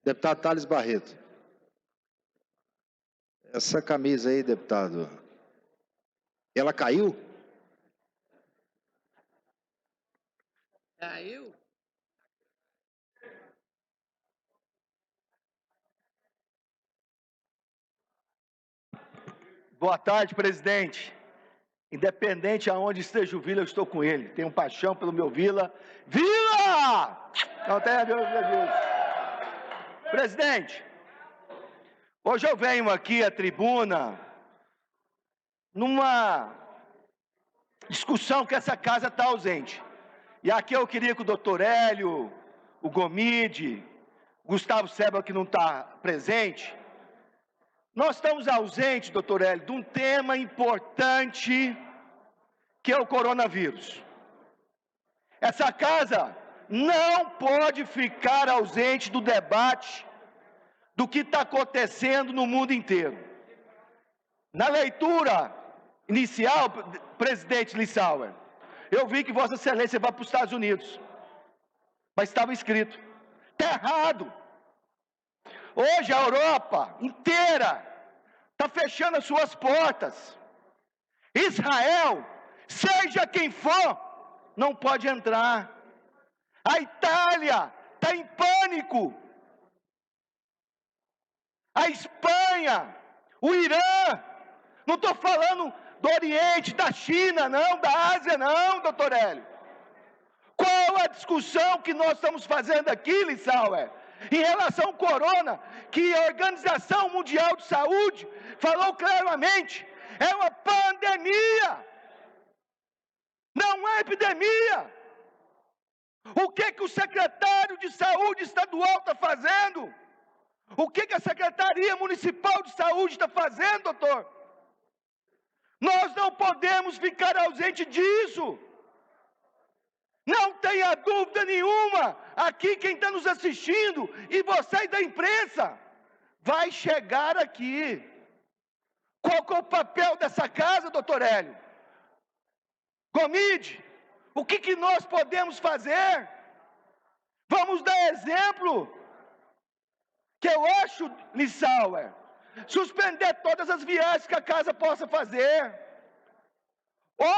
Speaker 11: Deputado Thales Barreto. Essa camisa aí, deputado, ela caiu?
Speaker 3: Caiu?
Speaker 7: Boa tarde, presidente. Independente aonde esteja o Vila, eu estou com ele. Tenho paixão pelo meu Vila. Vila! Não tem a ver com presidente, hoje eu venho aqui à tribuna numa discussão que essa casa está ausente. E aqui eu queria que o doutor Hélio, o Gomide, Gustavo Seba, que não está presente. Nós estamos ausentes, doutor Hélio, de um tema importante, que é o coronavírus. Essa casa não pode ficar ausente do debate do que está acontecendo no mundo inteiro. Na leitura inicial, presidente Lissauer, eu vi que Vossa Excelência vai para os Estados Unidos, mas estava escrito, está errado. Hoje a Europa inteira está fechando as suas portas. Israel, seja quem for, não pode entrar. A Itália está em pânico. A Espanha, o Irã, não estou falando do Oriente, da China, não, da Ásia, não, doutor Hélio. Qual a discussão que nós estamos fazendo aqui, Lissauer, em relação ao corona, que a Organização Mundial de Saúde falou claramente, é uma pandemia, não é epidemia. O que o secretário de Saúde estadual está fazendo? O que a Secretaria Municipal de Saúde está fazendo, doutor? Nós não podemos ficar ausente disso. Não tenha dúvida nenhuma, aqui quem está nos assistindo, e vocês da imprensa, vai chegar aqui. Qual que é o papel dessa casa, doutor Hélio? Gomide,
Speaker 16: O que nós podemos fazer? Vamos dar exemplo. Que eu acho, Lissauer, suspender todas as viagens que a casa possa fazer.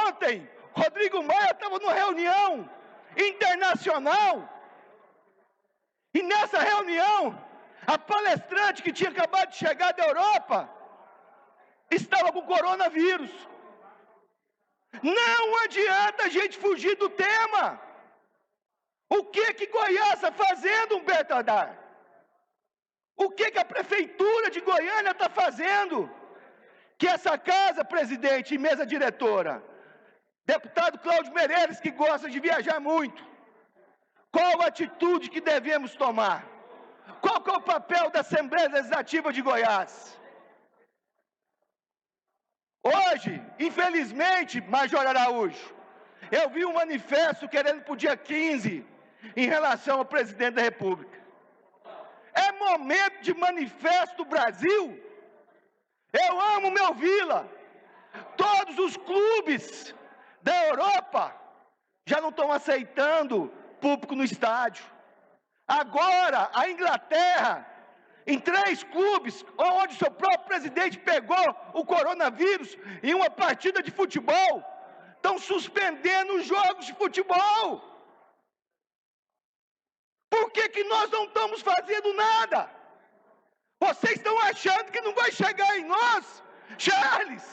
Speaker 16: Ontem, Rodrigo Maia estava numa reunião internacional, e nessa reunião, a palestrante que tinha acabado de chegar da Europa, estava com coronavírus. Não adianta a gente fugir do tema. O que Goiás está fazendo, Humberto Haddad? O que a Prefeitura de Goiânia está fazendo? Que essa casa, presidente e mesa diretora, deputado Cláudio Meirelles, que gosta de viajar muito, qual a atitude que devemos tomar? Qual que é o papel da Assembleia Legislativa de Goiás? Hoje, infelizmente, Major Araújo, eu vi um manifesto querendo para o dia 15, em relação ao presidente da República. É momento de manifesto do Brasil. Eu amo meu Vila. Todos os clubes da Europa já não estão aceitando público no estádio. Agora, a Inglaterra, em 3 clubes, onde seu próprio presidente pegou o coronavírus em uma partida de futebol, estão suspendendo os jogos de futebol. Por que nós não estamos fazendo nada? Vocês estão achando que não vai chegar em nós? Charles,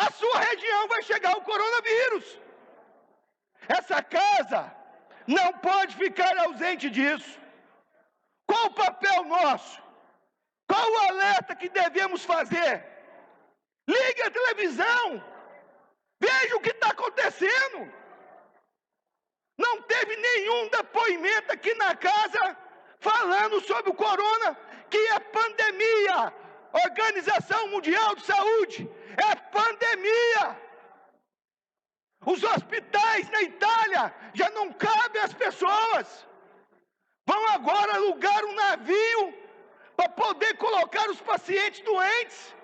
Speaker 16: a sua região vai chegar o coronavírus. Essa casa não pode ficar ausente disso. Qual o papel nosso? Qual o alerta que devemos fazer? Ligue a televisão. Veja o que está acontecendo. Não teve nenhum depoimento aqui na casa falando sobre o corona, que é pandemia. Organização Mundial de Saúde, é pandemia. Os hospitais na Itália já não cabem as pessoas. Vão agora alugar um navio para poder colocar os pacientes doentes.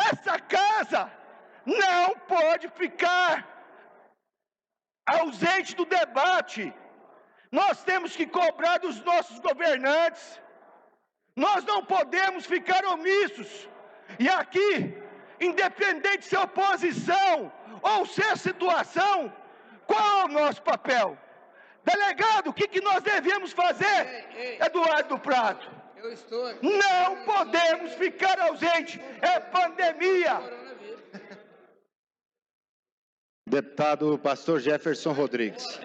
Speaker 16: Essa casa não pode ficar ausente do debate. Nós temos que cobrar dos nossos governantes. Nós não podemos ficar omissos. E aqui, independente de ser oposição ou ser situação, qual é o nosso papel? Delegado, o que nós devemos fazer? Eduardo Prado. Não podemos ficar ausente. É pandemia.
Speaker 11: Deputado Pastor Jefferson Rodrigues.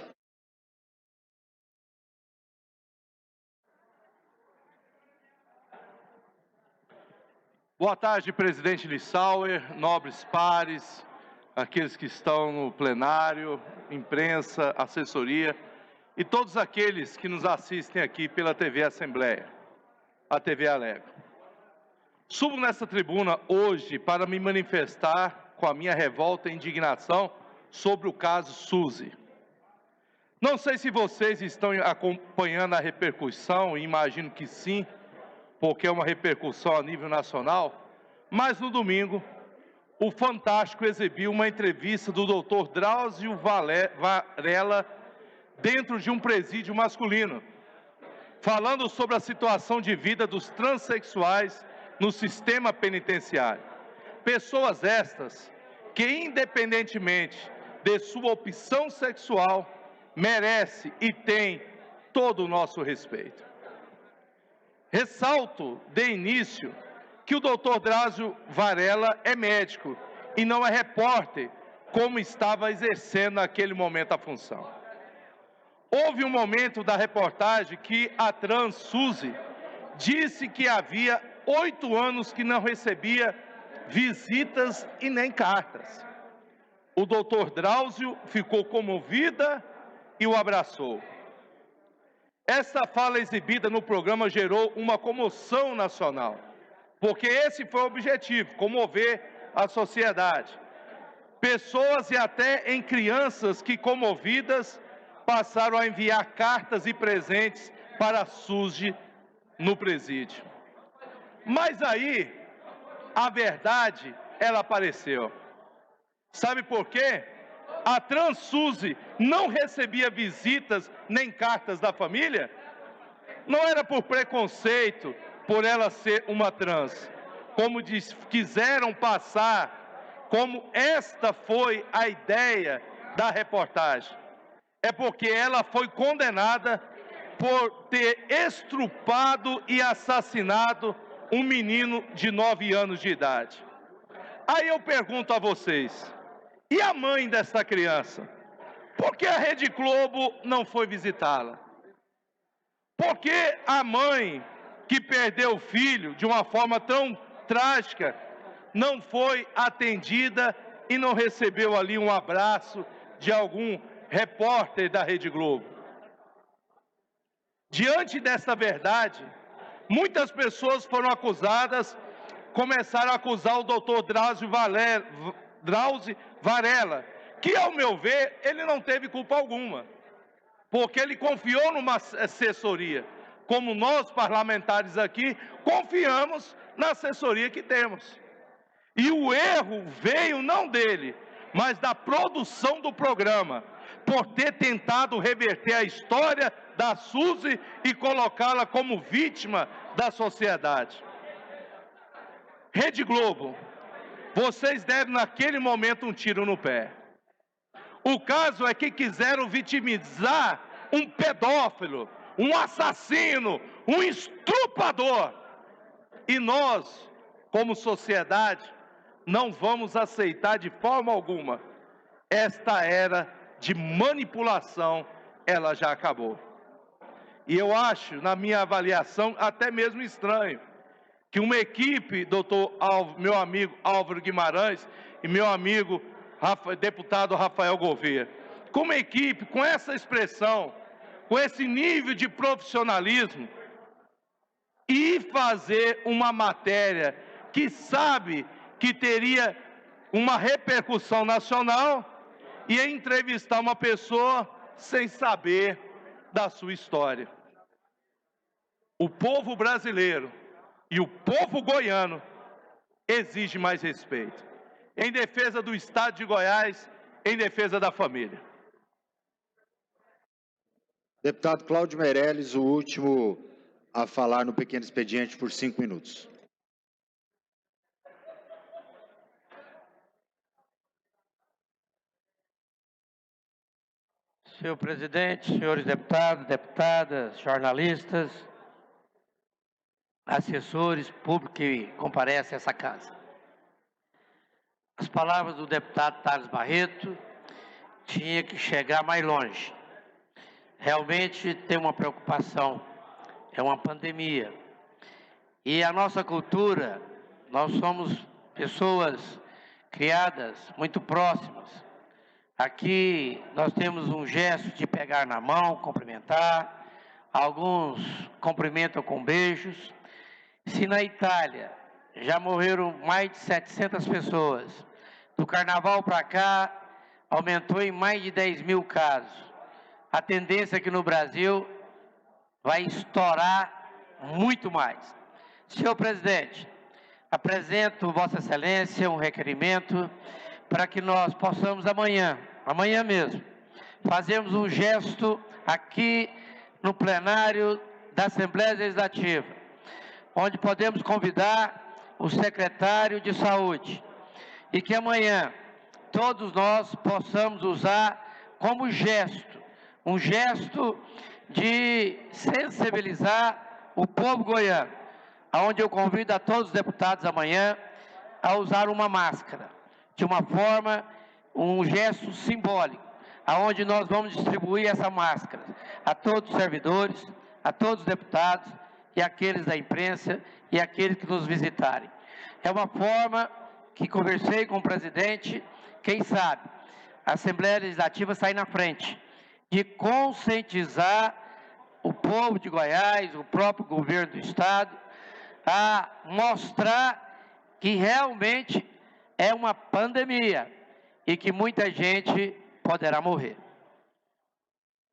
Speaker 15: Boa tarde, presidente Lissauer, nobres pares, aqueles que estão no plenário, imprensa, assessoria e todos aqueles que nos assistem aqui pela TV Assembleia, a TV Alegre. Subo nessa tribuna hoje para me manifestar com a minha revolta e indignação sobre o caso Suzy. Não sei se vocês estão acompanhando a repercussão, e imagino que sim, porque é uma repercussão a nível nacional, mas no domingo, o Fantástico exibiu uma entrevista do Dr. Drauzio Varela dentro de um presídio masculino, falando sobre a situação de vida dos transexuais no sistema penitenciário. Pessoas estas que, independentemente de sua opção sexual, merece e tem todo o nosso respeito. Ressalto de início que o Dr. Drauzio Varela é médico e não é repórter, como estava exercendo naquele momento a função. Houve um momento da reportagem que a trans Suzy disse que havia 8 anos que não recebia visitas e nem cartas. O Dr. Drauzio ficou comovida e o abraçou. Essa fala exibida no programa gerou uma comoção nacional, porque esse foi o objetivo, comover a sociedade. Pessoas e até em crianças que, comovidas, passaram a enviar cartas e presentes para a Suzy no presídio. Mas aí, a verdade, ela apareceu. Sabe por quê?
Speaker 17: a Transsuzy não recebia visitas nem cartas da família? Não era por preconceito, por ela ser uma trans, como quiseram passar, como esta foi a ideia da reportagem. É porque ela foi condenada por ter estrupado e assassinado um menino de 9 anos de idade. Aí eu pergunto a vocês, e a mãe dessa criança? Por que a Rede Globo não foi visitá-la? Por que a mãe que perdeu o filho de uma forma tão trágica não foi atendida e não recebeu ali um abraço de algum repórter da Rede Globo? Diante desta verdade, muitas pessoas foram acusadas, começaram a acusar o doutor Drauzio Varela, que, ao meu ver, ele não teve culpa alguma, porque ele confiou numa assessoria. Como nós, parlamentares aqui, confiamos na assessoria que temos. E o erro veio não dele, mas da produção do programa, por ter tentado reverter a história da Suzy e colocá-la como vítima da sociedade. Rede Globo, vocês deram naquele momento um tiro no pé. O caso é que quiseram vitimizar um pedófilo, um assassino, um estrupador. E nós, como sociedade, não vamos aceitar de forma alguma. Esta era de manipulação, ela já acabou. E eu acho, na minha avaliação, até mesmo estranho, que uma equipe, meu amigo Álvaro Guimarães e meu amigo deputado Rafael Gouveia, com uma equipe, com essa expressão, com esse nível de profissionalismo, e fazer uma matéria que sabe que teria uma repercussão nacional e entrevistar uma pessoa sem saber da sua história. O povo brasileiro e o povo goiano exigem mais respeito. Em defesa do Estado de Goiás, em defesa da família.
Speaker 11: Deputado Cláudio Meirelles, o último a falar no pequeno expediente por 5 minutos.
Speaker 3: Senhor presidente, senhores deputados, deputadas, jornalistas, assessores, público que comparece a essa casa. As palavras do deputado Thales Barreto tinham que chegar mais longe. Realmente tem uma preocupação, é uma pandemia. E a nossa cultura, nós somos pessoas criadas muito próximas. Aqui nós temos um gesto de pegar na mão, cumprimentar, alguns cumprimentam com beijos. Se na Itália já morreram mais de 700 pessoas, do carnaval para cá aumentou em mais de 10 mil casos. A tendência aqui no Brasil vai estourar muito mais. Senhor presidente, apresento Vossa Excelência um requerimento para que nós possamos amanhã mesmo, fazermos um gesto aqui no plenário da Assembleia Legislativa, onde podemos convidar o secretário de Saúde e que amanhã todos nós possamos usar como gesto, um gesto de sensibilizar o povo goiano, onde eu convido a todos os deputados amanhã a usar uma máscara, de uma forma, um gesto simbólico, aonde nós vamos distribuir essa máscara a todos os servidores, a todos os deputados e aqueles da imprensa e aqueles que nos visitarem. É uma forma que conversei com o presidente, quem sabe, a Assembleia Legislativa sai na frente, de conscientizar o povo de Goiás, o próprio governo do Estado, a mostrar que realmente é uma pandemia e que muita gente poderá morrer.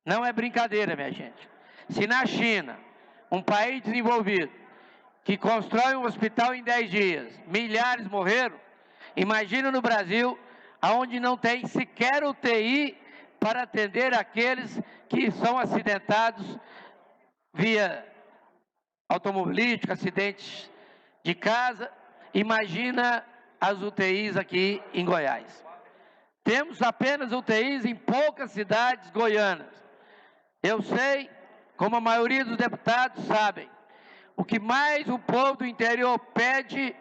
Speaker 3: Não é brincadeira, minha gente. Se na China, um país desenvolvido, que constrói um hospital em 10 dias, milhares morreram, imagina no Brasil, onde não tem sequer UTI para atender aqueles que são acidentados via automobilístico, acidentes de casa. Imagina as UTIs aqui em Goiás. Temos apenas UTIs em poucas cidades goianas. Eu sei, como a maioria dos deputados sabem, o que mais o povo do interior pede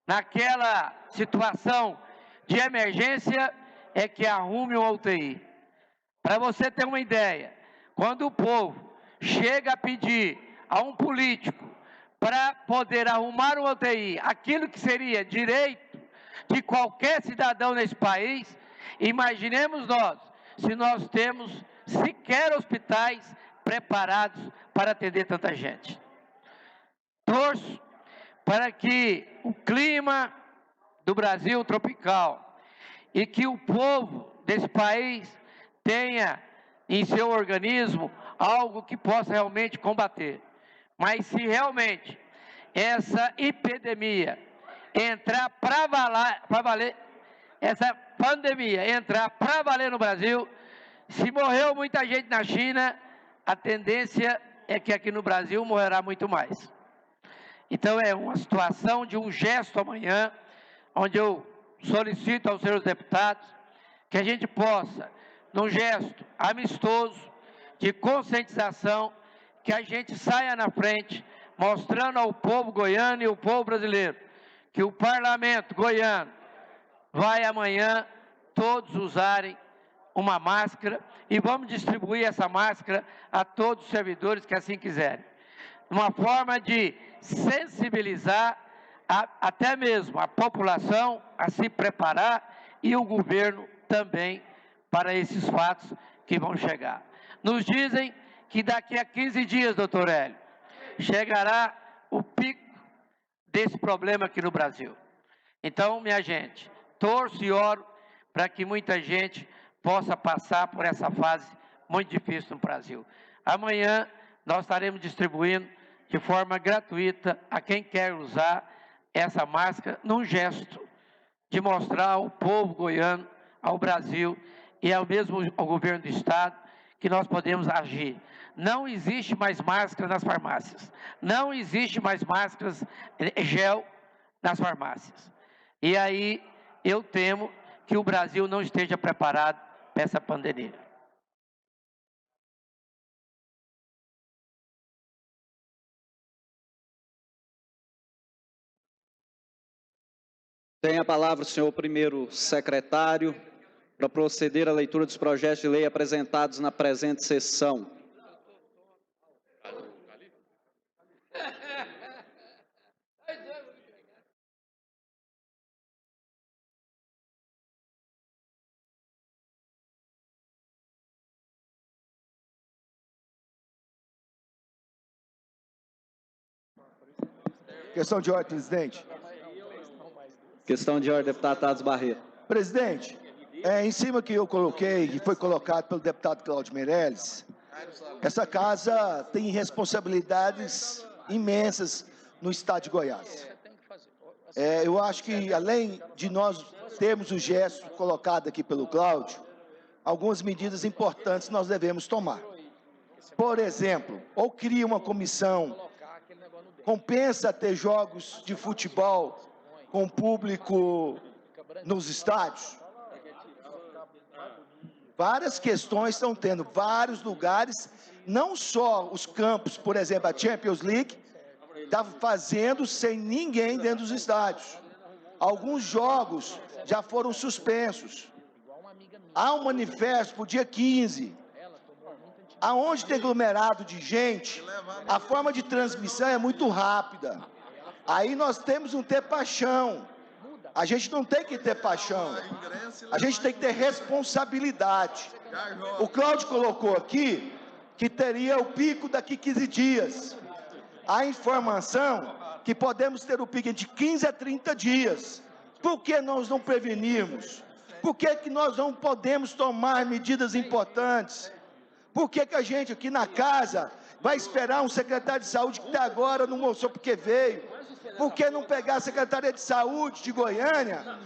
Speaker 3: naquela situação de emergência é que arrume uma UTI. Para você ter uma ideia, quando o povo chega a pedir a um político para poder arrumar uma UTI, aquilo que seria direito de qualquer cidadão nesse país, imaginemos nós, se nós temos sequer hospitais preparados para atender tanta gente. Torço para que o clima do Brasil tropical e que o povo desse país tenha em seu organismo algo que possa realmente combater. Mas se realmente essa epidemia entrar para valer, essa pandemia entrar para valer no Brasil, se morreu muita gente na China, a tendência é que aqui no Brasil morrerá muito mais. Então é uma situação de um gesto amanhã, onde eu solicito aos senhores deputados que a gente possa, num gesto amistoso, de conscientização, que a gente saia na frente, mostrando ao povo goiano e ao povo brasileiro que o parlamento goiano vai amanhã todos usarem uma máscara e vamos distribuir essa máscara a todos os servidores que assim quiserem. Uma forma de sensibilizar até mesmo a população a se preparar e o governo também para esses fatos que vão chegar. Nos dizem que daqui a 15 dias, doutor Hélio, chegará o pico desse problema aqui no Brasil. Então, minha gente, torço e oro para que muita gente possa passar por essa fase muito difícil no Brasil. Amanhã nós estaremos distribuindo de forma gratuita a quem quer usar essa máscara, num gesto de mostrar ao povo goiano, ao Brasil e ao mesmo ao governo do Estado que nós podemos agir. Não existe mais máscara nas farmácias. Não existe mais máscaras gel nas farmácias. E aí eu temo que o Brasil não esteja preparado para essa pandemia.
Speaker 18: Tem a palavra o senhor primeiro secretário para proceder à leitura dos projetos de lei apresentados na presente sessão.
Speaker 7: Questão de ordem, presidente.
Speaker 18: Questão de ordem, deputado Tados Barreto.
Speaker 7: Presidente, em cima que eu coloquei, que foi colocado pelo deputado Cláudio Meirelles, essa casa tem responsabilidades imensas no estado de Goiás. Eu acho que, além de nós termos o gesto colocado aqui pelo Cláudio, algumas medidas importantes nós devemos tomar. Por exemplo, ou cria uma comissão, compensa ter jogos de futebol com público nos estádios. Várias questões estão tendo, vários lugares, não só os campos, por exemplo, a Champions League, está fazendo sem ninguém dentro dos estádios. Alguns jogos já foram suspensos. Há um manifesto para o dia 15. Aonde tem aglomerado de gente, a forma de transmissão é muito rápida. Aí nós temos que ter paixão. A gente não tem que ter paixão. A gente tem que ter responsabilidade. O Cláudio colocou aqui que teria o pico daqui 15 dias. A informação que podemos ter o pico de 15 a 30 dias. Por que nós não prevenirmos? Por que nós não podemos tomar medidas importantes? Por que a gente aqui na casa vai esperar um secretário de saúde que até agora não mostrou porque veio? por que não pegar a Secretaria de Saúde de Goiânia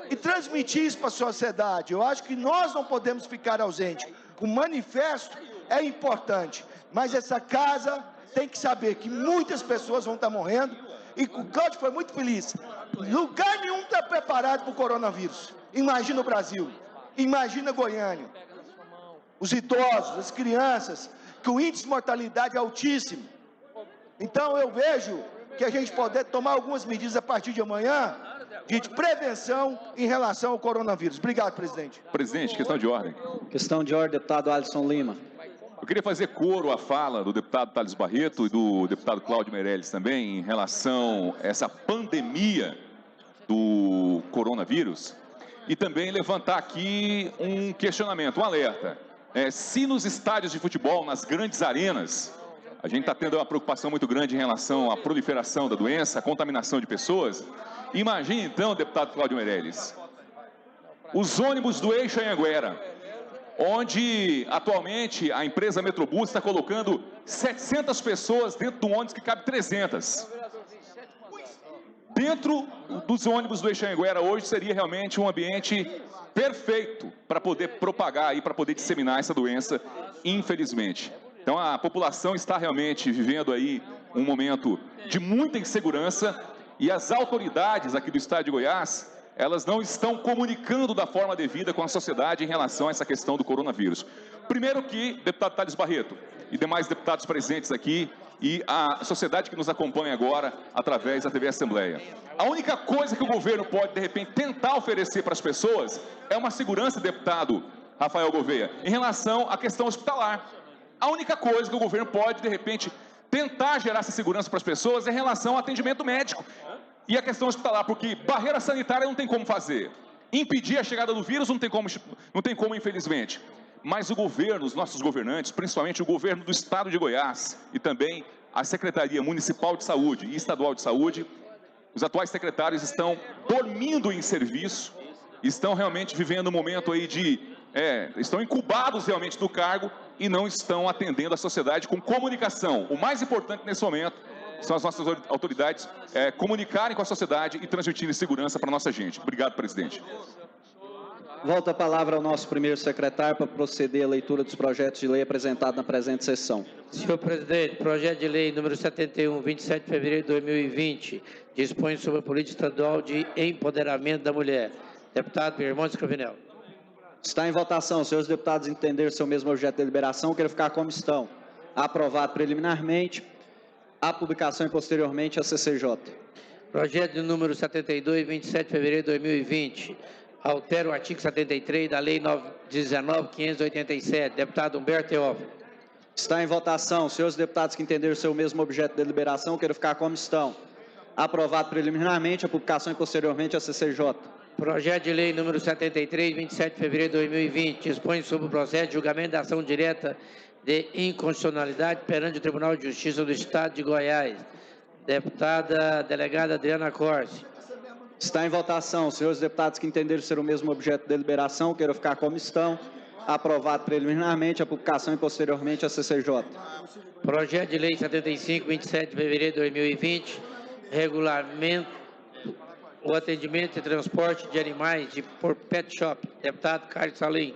Speaker 7: e transmitir isso para a sociedade? Eu acho que nós não podemos ficar ausentes. O manifesto é importante, mas essa casa tem que saber que muitas pessoas vão estar morrendo, e o Cláudio foi muito feliz. Lugar nenhum está preparado para o coronavírus. Imagina o Brasil, imagina Goiânia, os idosos, as crianças, que o índice de mortalidade é altíssimo. Então eu vejo que a gente pode tomar algumas medidas a partir de amanhã de prevenção em relação ao coronavírus. Obrigado, presidente.
Speaker 8: Presidente, questão de ordem.
Speaker 18: Questão de ordem, deputado Alisson Lima.
Speaker 8: Eu queria fazer coro à fala do deputado Thales Barreto e do deputado Cláudio Meirelles também em relação a essa pandemia do coronavírus e também levantar aqui um questionamento, um alerta. Se nos estádios de futebol, nas grandes arenas, a gente está tendo uma preocupação muito grande em relação à proliferação da doença, à contaminação de pessoas, imagine então, deputado Cláudio Meirelles, os ônibus do Eixo Anhanguera, onde atualmente a empresa Metrobus está colocando 700 pessoas dentro de um ônibus que cabe 300. Dentro dos ônibus do Eixo Anhanguera hoje seria realmente um ambiente perfeito para poder propagar e para poder disseminar essa doença, infelizmente. Então a população está realmente vivendo aí um momento de muita insegurança e as autoridades aqui do estado de Goiás, elas não estão comunicando da forma devida com a sociedade em relação a essa questão do coronavírus. Primeiro que, deputado Thales Barreto e demais deputados presentes aqui e a sociedade que nos acompanha agora através da TV Assembleia. A única coisa que o governo pode, de repente, tentar oferecer para as pessoas é uma segurança, deputado Rafael Gouveia, em relação à questão hospitalar. A única coisa que o governo pode, de repente, tentar gerar essa segurança para as pessoas é em relação ao atendimento médico. E a questão hospitalar, porque barreira sanitária não tem como fazer. Impedir a chegada do vírus não tem como, infelizmente. Mas o governo, os nossos governantes, principalmente o governo do estado de Goiás e também a Secretaria Municipal de Saúde e Estadual de Saúde, os atuais secretários estão dormindo em serviço, estão realmente vivendo um momento aí estão incubados realmente no cargo e não estão atendendo a sociedade com comunicação. O mais importante nesse momento são as nossas autoridades comunicarem com a sociedade e transmitirem segurança para a nossa gente. Obrigado, presidente.
Speaker 18: Volta a palavra ao nosso primeiro secretário para proceder à leitura dos projetos de lei apresentados na presente sessão.
Speaker 3: Senhor presidente, projeto de lei número 71, 27 de fevereiro de 2020, dispõe sobre a política estadual de empoderamento da mulher. Deputado Birmondes Cravinel.
Speaker 18: Está em votação. Senhores deputados entenderem seu mesmo objeto de deliberação, quero ficar como estão. Aprovado preliminarmente. A publicação e posteriormente a CCJ.
Speaker 3: Projeto de número 72, 27 de fevereiro de 2020. Altera o artigo 73 da Lei 19.587. Deputado Humberto Teófilo.
Speaker 18: Está em votação. Senhores deputados que entenderam seu mesmo objeto de deliberação, quero ficar como estão. Aprovado preliminarmente a publicação e posteriormente a CCJ.
Speaker 3: Projeto de lei número 73, 27 de fevereiro de 2020. Dispõe sobre o processo de julgamento da ação direta de inconstitucionalidade perante o Tribunal de Justiça do Estado de Goiás. Deputada delegada Adriana Corse.
Speaker 18: Está em votação. Senhores deputados que entenderam ser o mesmo objeto de deliberação, queiram ficar como estão. Aprovado preliminarmente a publicação e posteriormente a CCJ.
Speaker 3: Projeto de lei 75, 27 de fevereiro de 2020. Regulamento o atendimento e transporte de animais por pet shop. Deputado Carlos Salim.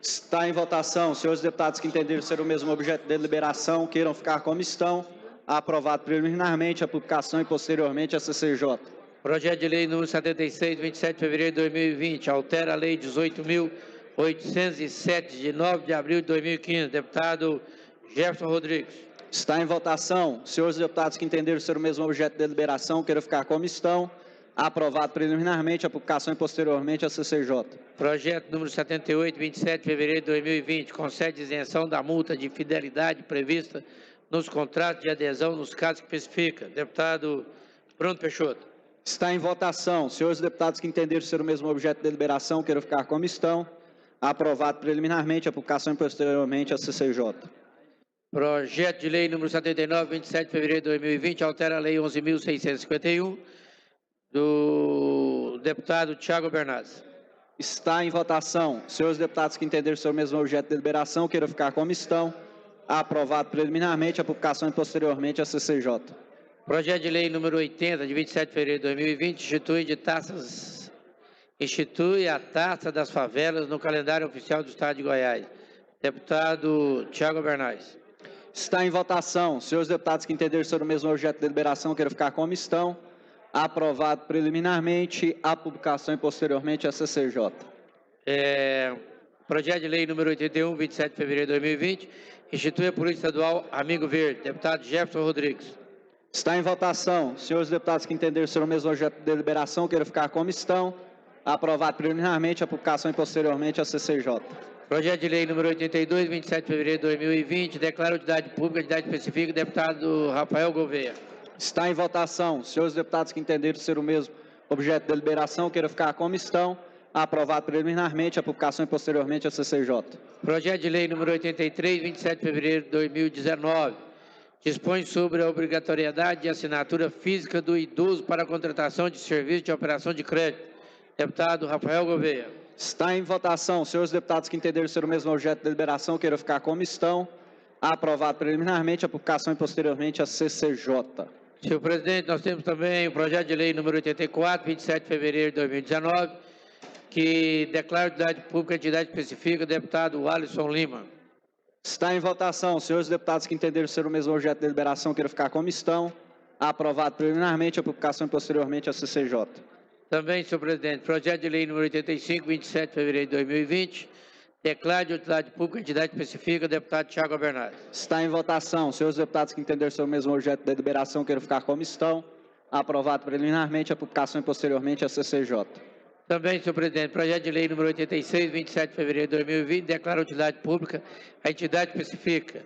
Speaker 18: Está em votação. Senhores deputados que entenderam ser o mesmo objeto de deliberação, queiram ficar como estão. Aprovado preliminarmente a publicação e posteriormente a CCJ.
Speaker 3: Projeto de lei número 76, 27 de fevereiro de 2020. Altera a lei 18.807, de 9 de abril de 2015. Deputado Jefferson Rodrigues.
Speaker 18: Está em votação. Senhores deputados que entenderam ser o mesmo objeto de deliberação, queiram ficar como estão. Aprovado preliminarmente a publicação e posteriormente a CCJ.
Speaker 3: Projeto número 78, 27 de fevereiro de 2020, concede isenção da multa de fidelidade prevista nos contratos de adesão nos casos que especifica. Deputado Bruno Peixoto.
Speaker 18: Está em votação. Senhores deputados que entenderam ser o mesmo objeto de deliberação, queiram ficar como estão. Aprovado preliminarmente a publicação e posteriormente a CCJ.
Speaker 3: Projeto de lei número 79, 27 de fevereiro de 2020, altera a lei 11.651, do deputado Tiago Bernardes.
Speaker 18: Está em votação. Senhores deputados que entenderam ser o mesmo objeto de deliberação, queiram ficar como estão. Aprovado preliminarmente a publicação e posteriormente a CCJ.
Speaker 3: Projeto de Lei número 80, de 27 de fevereiro de 2020, institui a taxa das favelas no calendário oficial do Estado de Goiás. Deputado Tiago Bernais.
Speaker 18: Está em votação. Senhores deputados que entenderem sobre o mesmo objeto de deliberação, queiram ficar como estão. Aprovado preliminarmente, a publicação e posteriormente a CCJ.
Speaker 3: Projeto de Lei número 81, 27 de fevereiro de 2020, institui a Polícia Estadual Amigo Verde. Deputado Jefferson Rodrigues.
Speaker 18: Está em votação. Senhores deputados que entenderem sobre o mesmo objeto de deliberação, queiram ficar como estão. Aprovado preliminarmente, a publicação e posteriormente a CCJ.
Speaker 3: Projeto de Lei número 82, 27 de fevereiro de 2020, declara utilidade pública, utilidade específica, deputado Rafael Gouveia.
Speaker 18: Está em votação. Senhores deputados que entenderem ser o mesmo objeto de deliberação, queiram ficar como estão. Aprovado preliminarmente, a publicação e posteriormente a CCJ.
Speaker 3: Projeto de Lei número 83, 27 de fevereiro de 2019, dispõe sobre a obrigatoriedade de assinatura física do idoso para a contratação de serviço de operação de crédito. Deputado Rafael Gouveia.
Speaker 18: Está em votação. Senhores deputados que entenderem ser o mesmo objeto de deliberação, queiram ficar como estão. Aprovado preliminarmente, a publicação e posteriormente a CCJ.
Speaker 3: Senhor presidente, nós temos também o projeto de lei número 84, 27 de fevereiro de 2019, que declara utilidade pública, entidade específica, deputado Alisson Lima.
Speaker 18: Está em votação. Senhores deputados que entenderem ser o mesmo objeto de deliberação, queiram ficar como estão. Aprovado preliminarmente, a publicação e posteriormente a CCJ.
Speaker 3: Também, senhor presidente, projeto de lei número 85, 27 de fevereiro de 2020, declara de utilidade pública, entidade específica, deputado Tiago Bernardes.
Speaker 18: Está em votação. Senhores deputados que entenderem ser o mesmo objeto de deliberação, queiram ficar como estão. Aprovado preliminarmente, a publicação e posteriormente a CCJ.
Speaker 3: Também, senhor presidente, projeto de lei número 86, 27 de fevereiro de 2020, declara utilidade pública, a entidade específica,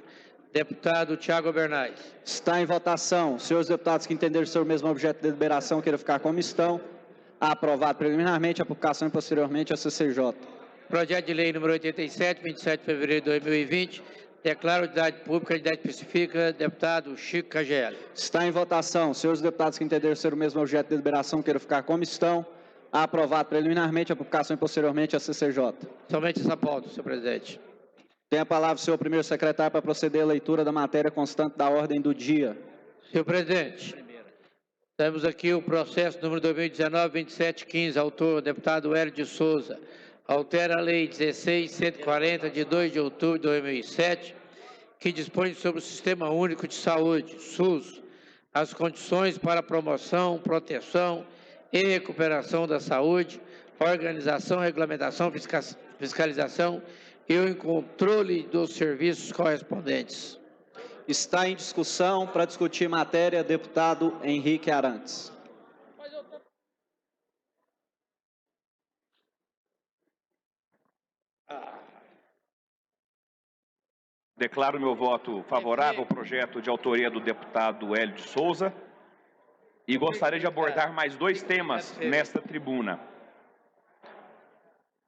Speaker 3: deputado Tiago Bernardes.
Speaker 18: Está em votação. Senhores deputados que entenderem ser o mesmo objeto de deliberação, queiram ficar como estão. Aprovado preliminarmente, a publicação e posteriormente a CCJ.
Speaker 3: Projeto de lei número 87, 27 de fevereiro de 2020, declara utilidade pública, entidade específica, deputado Chico Cageli.
Speaker 18: Está em votação. Senhores deputados que entenderem ser o mesmo objeto de deliberação, queiram ficar como estão. Aprovado preliminarmente, a publicação e posteriormente a CCJ.
Speaker 3: Somente essa pauta, senhor presidente.
Speaker 18: Tem a palavra o senhor primeiro secretário para proceder à leitura da matéria constante da ordem do dia.
Speaker 3: Senhor presidente, temos aqui o processo número 2019-2715, autor, deputado Hélio de Souza. Altera a lei 16.140, de 2 de outubro de 2007, que dispõe sobre o Sistema Único de Saúde, SUS, as condições para promoção, proteção e recuperação da saúde, organização, regulamentação, fiscalização e o controle dos serviços correspondentes.
Speaker 18: Está em discussão para discutir matéria, deputado Henrique Arantes.
Speaker 13: Declaro meu voto favorável ao projeto de autoria do deputado Hélio de Souza e gostaria de abordar mais dois temas nesta tribuna.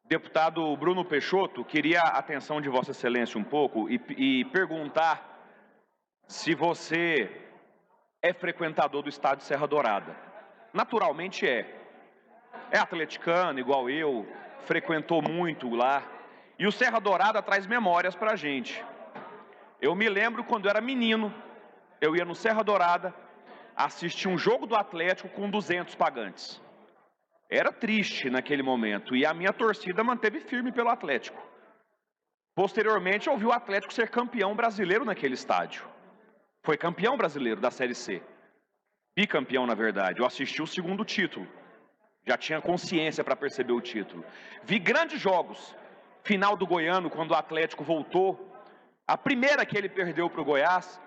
Speaker 13: Deputado Bruno Peixoto, queria a atenção de Vossa Excelência um pouco e perguntar se você é frequentador do estádio Serra Dourada. Naturalmente é. É atleticano, igual eu, frequentou muito lá. E o Serra Dourada traz memórias pra gente. Eu me lembro quando eu era menino, eu ia no Serra Dourada, assistir um jogo do Atlético com 200 pagantes. Era triste naquele momento e a minha torcida manteve firme pelo Atlético. Posteriormente, eu vi o Atlético ser campeão brasileiro naquele estádio. Foi campeão brasileiro da Série C. Bicampeão, na verdade. Eu assisti o segundo título. Já tinha consciência para perceber o título. Vi grandes jogos. Final do Goiano, quando o Atlético voltou. A primeira que ele perdeu para o Goiás,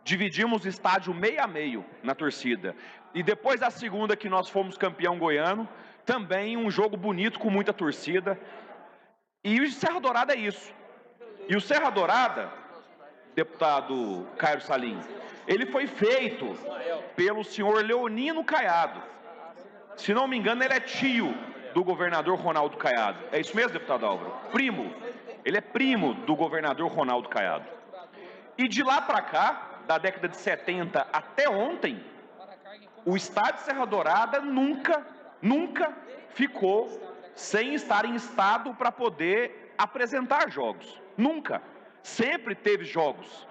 Speaker 13: dividimos o estádio meio a meio na torcida. E depois a segunda que nós fomos campeão goiano, também um jogo bonito com muita torcida. E o Serra Dourada é isso. E o Serra Dourada, deputado Caio Salim, ele foi feito pelo senhor Leonino Caiado. Se não me engano, ele é tio do governador Ronaldo Caiado. É isso mesmo, deputado Álvaro? Primo. Ele é primo do governador Ronaldo Caiado. E de lá para cá, da década de 70 até ontem, o estádio Serra Dourada nunca ficou sem estar em estado para poder apresentar jogos. Nunca. Sempre teve jogos.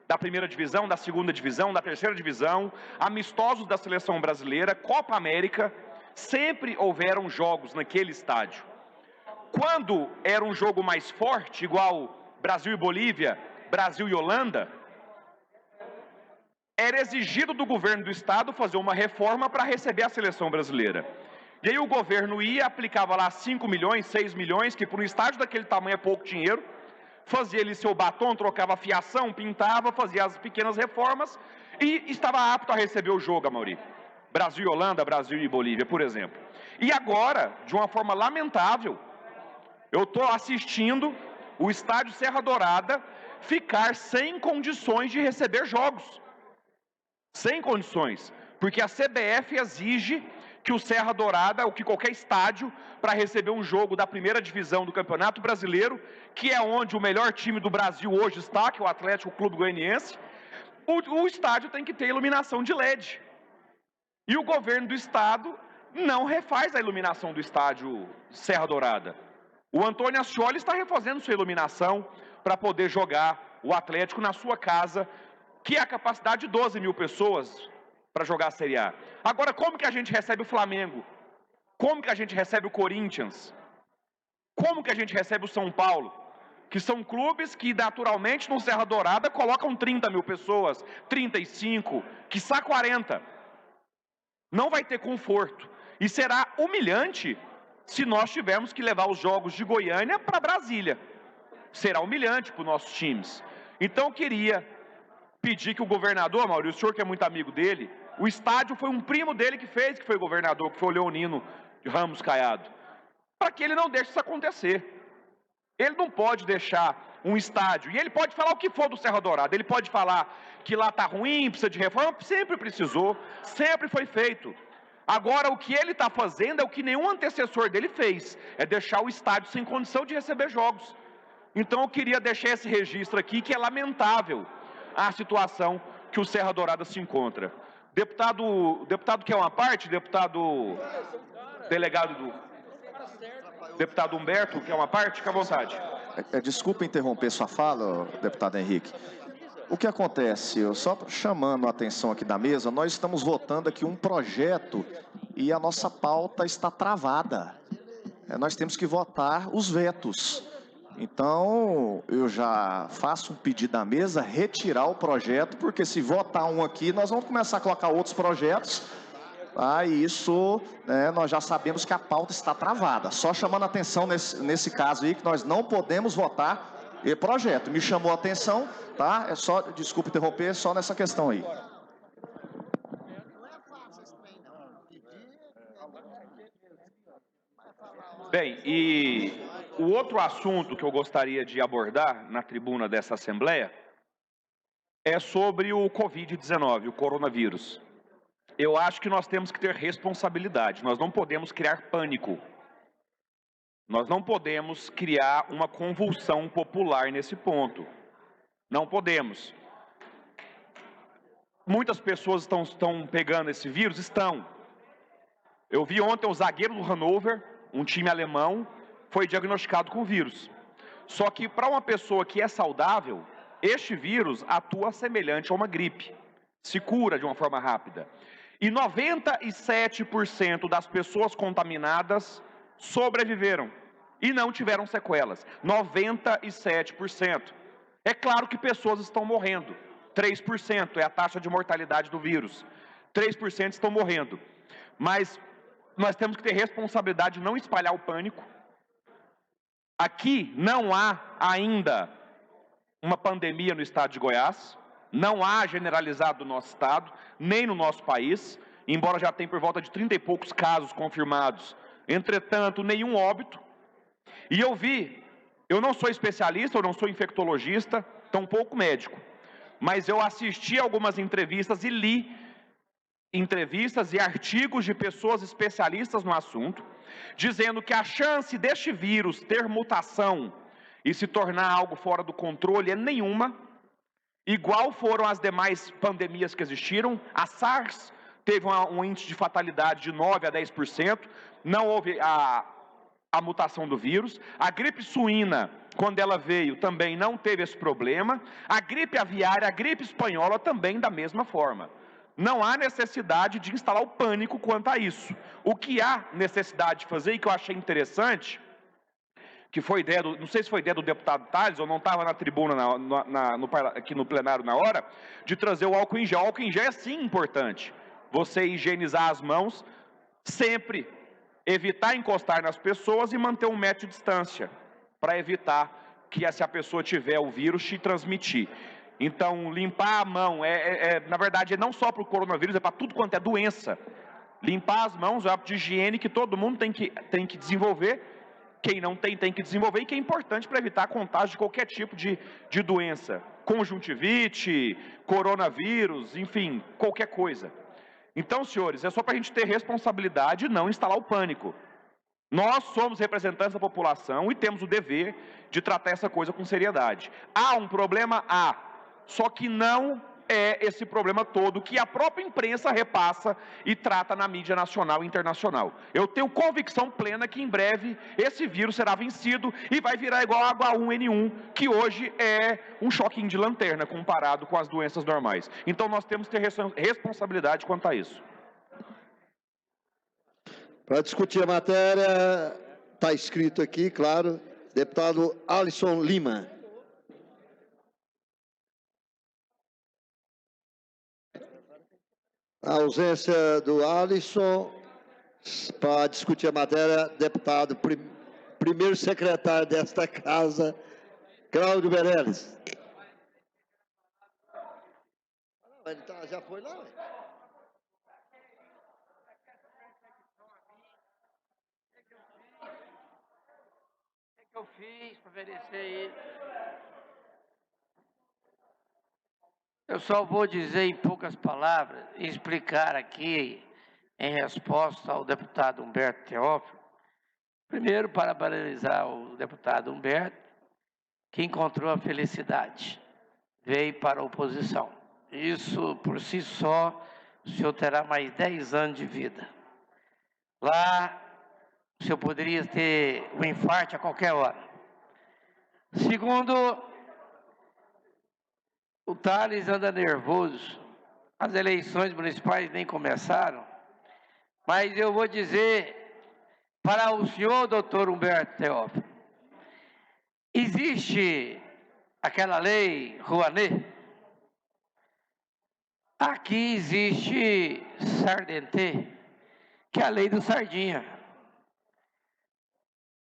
Speaker 13: da primeira divisão, da segunda divisão, da terceira divisão, amistosos da seleção brasileira, Copa América, sempre houveram jogos naquele estádio. Quando era um jogo mais forte, igual Brasil e Bolívia, Brasil e Holanda, era exigido do governo do estado fazer uma reforma para receber a seleção brasileira. E aí o governo ia, aplicava lá 5 milhões, 6 milhões, que para um estádio daquele tamanho é pouco dinheiro, fazia ali seu batom, trocava fiação, pintava, fazia as pequenas reformas e estava apto a receber o jogo, Amaury. Brasil e Holanda, Brasil e Bolívia, por exemplo. E agora, de uma forma lamentável, eu estou assistindo o estádio Serra Dourada ficar sem condições de receber jogos. Sem condições. Porque a CBF exige que o Serra Dourada, ou que qualquer estádio, para receber um jogo da primeira divisão do Campeonato Brasileiro, que é onde o melhor time do Brasil hoje está, que é o Atlético Clube Goianiense, o estádio tem que ter iluminação de LED. E o governo do estado não refaz a iluminação do estádio Serra Dourada. O Antônio Ascioli está refazendo sua iluminação para poder jogar o Atlético na sua casa, que é a capacidade de 12 mil pessoas para jogar a Série A. Agora, como que a gente recebe o Flamengo? Como que a gente recebe o Corinthians? Como que a gente recebe o São Paulo? Que são clubes que, naturalmente, no Serra Dourada, colocam 30 mil pessoas, 35, quiçá 40. Não vai ter conforto. E será humilhante se nós tivermos que levar os jogos de Goiânia para Brasília. Será humilhante para os nossos times. Então, eu queria pedir que o governador, Maurício, o senhor que é muito amigo dele, o estádio foi um primo dele que fez, que foi governador, que foi o Leonino Ramos Caiado, para que ele não deixe isso acontecer. Ele não pode deixar um estádio, e ele pode falar o que for do Serra Dourada, ele pode falar que lá está ruim, precisa de reforma, sempre precisou, sempre foi feito. Agora, o que ele está fazendo é o que nenhum antecessor dele fez, é deixar o estádio sem condição de receber jogos. Então, eu queria deixar esse registro aqui, que é lamentável a situação que o Serra Dourada se encontra. Deputado quer uma parte? Deputado Humberto quer uma parte? Fica à vontade.
Speaker 6: Desculpa interromper sua fala, deputado Henrique. O que acontece, eu só chamando a atenção aqui da mesa, nós estamos votando aqui um projeto e a nossa pauta está travada. Nós temos que votar os vetos. Então, eu já faço um pedido à mesa, retirar o projeto, porque se votar um aqui, nós vamos começar a colocar outros projetos, tá? E isso, nós já sabemos que a pauta está travada. Só chamando a atenção nesse caso aí, que nós não podemos votar o projeto. Me chamou a atenção, tá? É só, desculpe interromper, só nessa questão aí.
Speaker 13: Bem, e o outro assunto que eu gostaria de abordar na tribuna dessa Assembleia é sobre o Covid-19, o coronavírus. Eu acho que nós temos que ter responsabilidade, nós não podemos criar pânico. Nós não podemos criar uma convulsão popular nesse ponto. Não podemos. Muitas pessoas estão pegando esse vírus? Estão. Eu vi ontem o zagueiro do Hannover, um time alemão, foi diagnosticado com vírus. Só que para uma pessoa que é saudável, este vírus atua semelhante a uma gripe. Se cura de uma forma rápida. E 97% das pessoas contaminadas sobreviveram e não tiveram sequelas. 97%. É claro que pessoas estão morrendo. 3% é a taxa de mortalidade do vírus. 3% estão morrendo. Mas nós temos que ter responsabilidade de não espalhar o pânico. Aqui não há ainda uma pandemia no estado de Goiás, não há generalizado no nosso estado, nem no nosso país, embora já tenha por volta de 30 e poucos casos confirmados. Entretanto, nenhum óbito. E eu não sou especialista, eu não sou infectologista, tampouco médico, mas eu assisti algumas entrevistas e li entrevistas e artigos de pessoas especialistas no assunto, dizendo que a chance deste vírus ter mutação e se tornar algo fora do controle é nenhuma, igual foram as demais pandemias que existiram. A SARS teve um índice de fatalidade de 9% a 10%, não houve a mutação do vírus. A gripe suína, quando ela veio, também não teve esse problema. A gripe aviária, a gripe espanhola também da mesma forma. Não há necessidade de instalar o pânico quanto a isso. O que há necessidade de fazer, e que eu achei interessante, que foi ideia não sei se foi ideia do deputado Tales, ou não estava na tribuna aqui no plenário na hora, de trazer o álcool em gel. O álcool em gel é sim importante. Você higienizar as mãos sempre, evitar encostar nas pessoas e manter 1 metro de distância, para evitar que, se a pessoa tiver o vírus, te transmitir. Então, limpar a mão, na verdade, não só para o coronavírus, é para tudo quanto é doença. Limpar as mãos é um hábito de higiene que todo mundo tem que desenvolver. Quem não tem que desenvolver, e que é importante para evitar contágio de qualquer tipo de doença. Conjuntivite, coronavírus, enfim, qualquer coisa. Então, senhores, é só para a gente ter responsabilidade e não instalar o pânico. Nós somos representantes da população e temos o dever de tratar essa coisa com seriedade. Há um problema? Há. Só que não é esse problema todo que a própria imprensa repassa e trata na mídia nacional e internacional. Eu tenho convicção plena que em breve esse vírus será vencido e vai virar igual a H1N1, que hoje é um choquinho de lanterna comparado com as doenças normais. Então nós temos que ter responsabilidade quanto a isso.
Speaker 1: Para discutir a matéria, está escrito aqui, claro, deputado Alisson Lima. A ausência do Alisson, para discutir a matéria, deputado, primeiro secretário desta casa, Cláudio Meirelles. Ele já foi lá, ué?
Speaker 3: O que eu fiz para merecer ele? Eu só vou dizer em poucas palavras, explicar aqui, em resposta ao deputado Humberto Teófilo. Primeiro, parabenizar o deputado Humberto, que encontrou a felicidade, veio para a oposição. Isso, por si só, o senhor terá mais 10 anos de vida. Lá, o senhor poderia ter um infarto a qualquer hora. Segundo, o Tales anda nervoso. As eleições municipais nem começaram. Mas eu vou dizer para o senhor, doutor Humberto Teófilo, existe aquela lei Rouanet. Aqui existe Sardenté, que é a lei do Sardinha.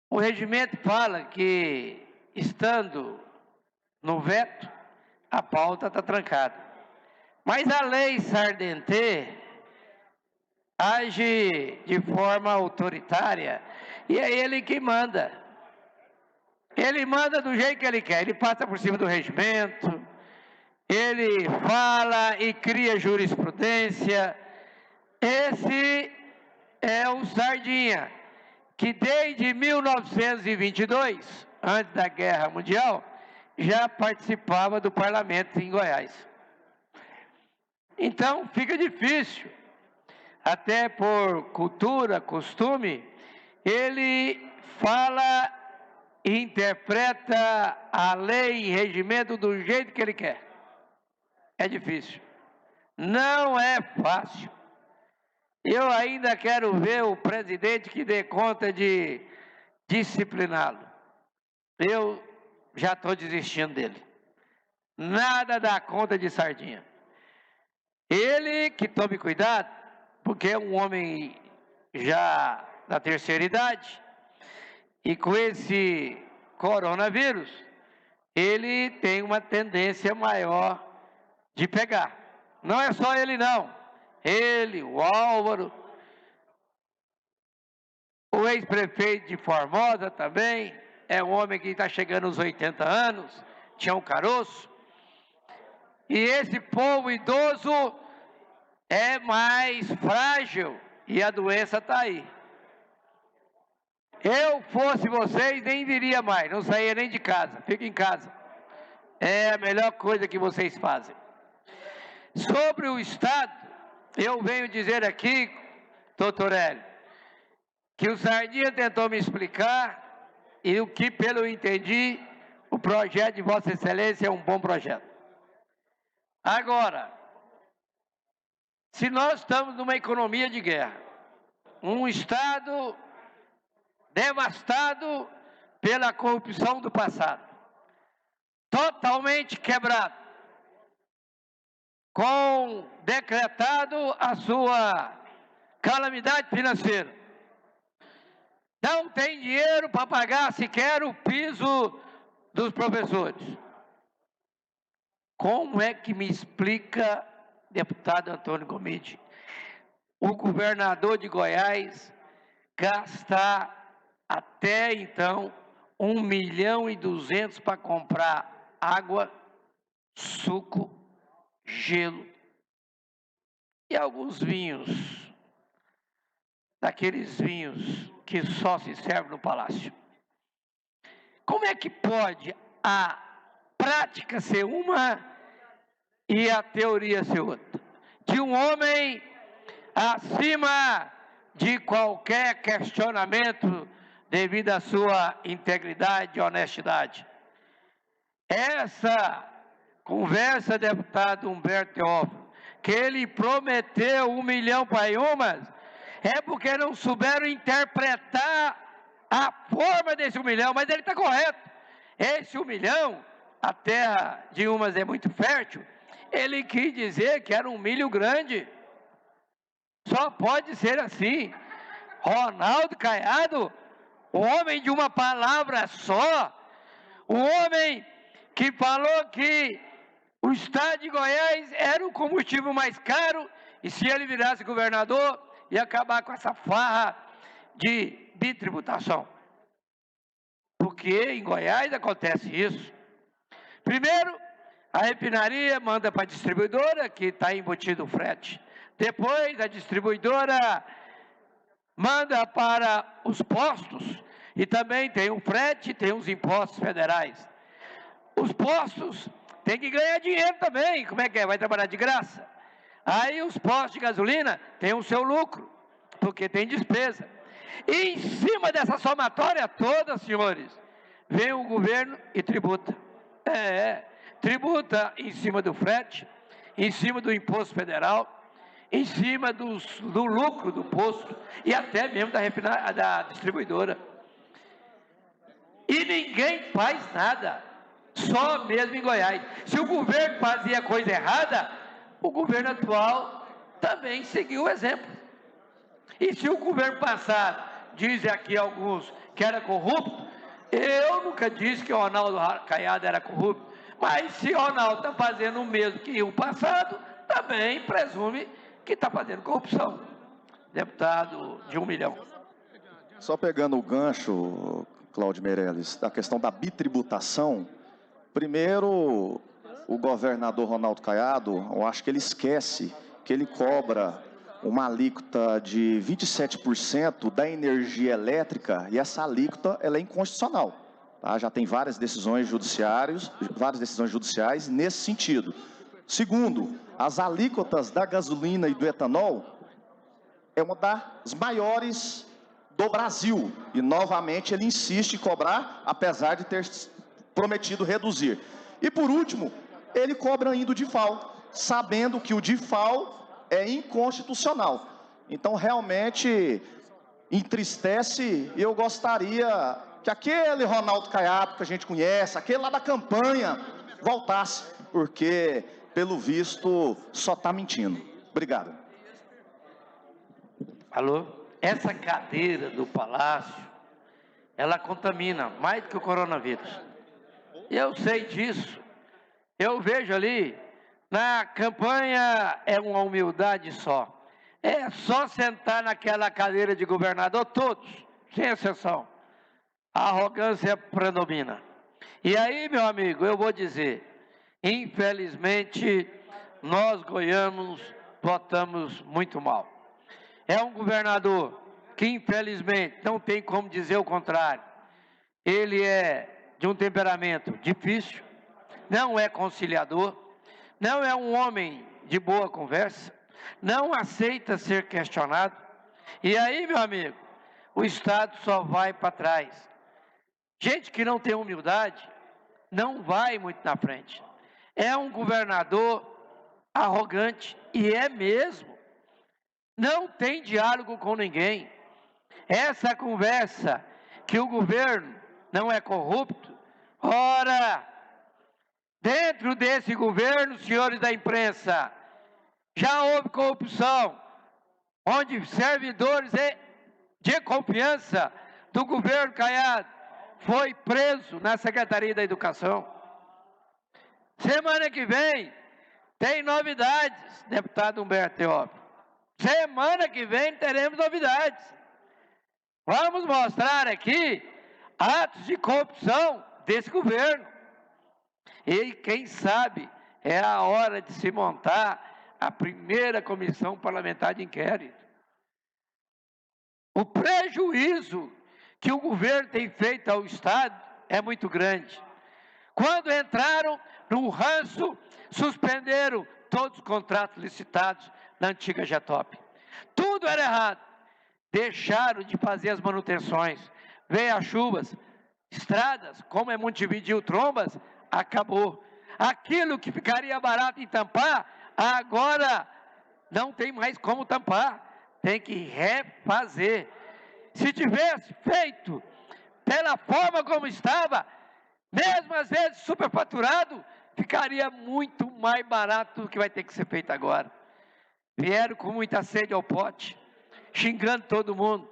Speaker 3: O regimento fala que, estando no veto, a pauta está trancada. Mas a lei Sardenté age de forma autoritária e é ele que manda. Ele manda do jeito que ele quer, ele passa por cima do regimento, ele fala e cria jurisprudência. Esse é o Sardinha, que desde 1922, antes da Guerra Mundial, já participava do parlamento em Goiás. Então fica difícil, até por cultura, costume, ele fala e interpreta a lei e regimento do jeito que ele quer. É difícil. Não é fácil. Eu ainda quero ver o presidente que dê conta de discipliná-lo. Eu já estou desistindo dele. Nada dá conta de Sardinha. Ele que tome cuidado, porque é um homem já da terceira idade, e com esse coronavírus, ele tem uma tendência maior de pegar. Não é só ele não. Ele, o Álvaro, o ex-prefeito de Formosa também, é um homem que está chegando aos 80 anos, tinha um caroço. E esse povo idoso é mais frágil e a doença está aí. Eu fosse vocês, nem viria mais, não saía nem de casa, fica em casa. É a melhor coisa que vocês fazem. Sobre o Estado, eu venho dizer aqui, doutor Hélio, que o Sardinha tentou me explicar e o que, pelo entendi, o projeto de Vossa Excelência é um bom projeto. Agora, se nós estamos numa economia de guerra, um Estado devastado pela corrupção do passado, totalmente quebrado, com decretado a sua calamidade financeira, não tem dinheiro para pagar sequer o piso dos professores. Como é que me explica, deputado Antônio Gomide, o governador de Goiás gastar até então 1.200.000 para comprar água, suco, gelo e alguns vinhos, daqueles vinhos que só se servem no palácio? Como é que pode a prática ser uma e a teoria ser outra? De um homem acima de qualquer questionamento devido à sua integridade e honestidade. Essa conversa, deputado Humberto Teófilo, que ele prometeu 1 milhão para Iumas, é porque não souberam interpretar a forma desse 1 milhão, mas ele está correto. Esse 1 milhão, a terra de Iumas é muito fértil, ele quis dizer que era um milho grande. Só pode ser assim. Ronaldo Caiado, o homem de uma palavra só, o homem que falou que o estado de Goiás era o combustível mais caro e se ele virasse governador ia acabar com essa farra de bitributação. Porque em Goiás acontece isso. Primeiro, a refinaria manda para a distribuidora, que está embutido o frete. Depois, a distribuidora manda para os postos, e também tem o frete, tem os impostos federais. Os postos têm que ganhar dinheiro também. Como é que é? Vai trabalhar de graça? Aí os postos de gasolina têm o seu lucro, porque tem despesa. E em cima dessa somatória toda, senhores, vem o governo e tributa. Tributa em cima do frete, em cima do imposto federal, em cima do lucro do posto e até mesmo da distribuidora. E ninguém faz nada, só mesmo em Goiás. Se o governo fazia coisa errada, o governo atual também seguiu o exemplo. E se o governo passado, dizem aqui alguns, que era corrupto, eu nunca disse que o Ronaldo Caiado era corrupto, mas se o Ronaldo está fazendo o mesmo que o passado, também presume que está fazendo corrupção. Deputado de 1 milhão.
Speaker 6: Só pegando o gancho, Cláudio Meirelles, da questão da bitributação, primeiro, o governador Ronaldo Caiado, eu acho que ele esquece que ele cobra uma alíquota de 27% da energia elétrica e essa alíquota ela é inconstitucional. Tá? Já tem várias decisões judiciais nesse sentido. Segundo, as alíquotas da gasolina e do etanol é uma das maiores do Brasil. E, novamente, ele insiste em cobrar, apesar de ter prometido reduzir. E, por último, ele cobra ainda o DIFAL, sabendo que o DIFAL é inconstitucional. Então, realmente, entristece e eu gostaria que aquele Ronaldo Caiado que a gente conhece, aquele lá da campanha, voltasse, porque, pelo visto, só está mentindo. Obrigado.
Speaker 3: Alô? Essa cadeira do Palácio, ela contamina mais do que o coronavírus. Eu sei disso. Eu vejo ali, na campanha é uma humildade só. É só sentar naquela cadeira de governador, todos, sem exceção. A arrogância predomina. E aí, meu amigo, eu vou dizer, infelizmente, nós goianos votamos muito mal. É um governador que, infelizmente, não tem como dizer o contrário. Ele é de um temperamento difícil, não é conciliador, não é um homem de boa conversa, não aceita ser questionado. E aí, meu amigo, o Estado só vai para trás. Gente que não tem humildade não vai muito na frente. É um governador arrogante, e é mesmo. Não tem diálogo com ninguém. Essa conversa que o governo não é corrupto, ora, dentro desse governo, senhores da imprensa, já houve corrupção, onde servidores de confiança do governo Caiado foi preso na Secretaria da Educação. Semana que vem tem novidades, deputado Humberto Teófilo. Semana que vem teremos novidades. Vamos mostrar aqui atos de corrupção desse governo. E quem sabe é a hora de se montar a primeira comissão parlamentar de inquérito. O prejuízo que o governo tem feito ao Estado é muito grande. Quando entraram no ranço, suspenderam todos os contratos licitados na antiga Getop. Tudo era errado. Deixaram de fazer as manutenções. Veio as chuvas, estradas, como é Montevideo, Trombas, acabou. Aquilo que ficaria barato em tampar, agora não tem mais como tampar. Tem que refazer. Se tivesse feito pela forma como estava, mesmo às vezes superfaturado, ficaria muito mais barato do que vai ter que ser feito agora. Vieram com muita sede ao pote, xingando todo mundo.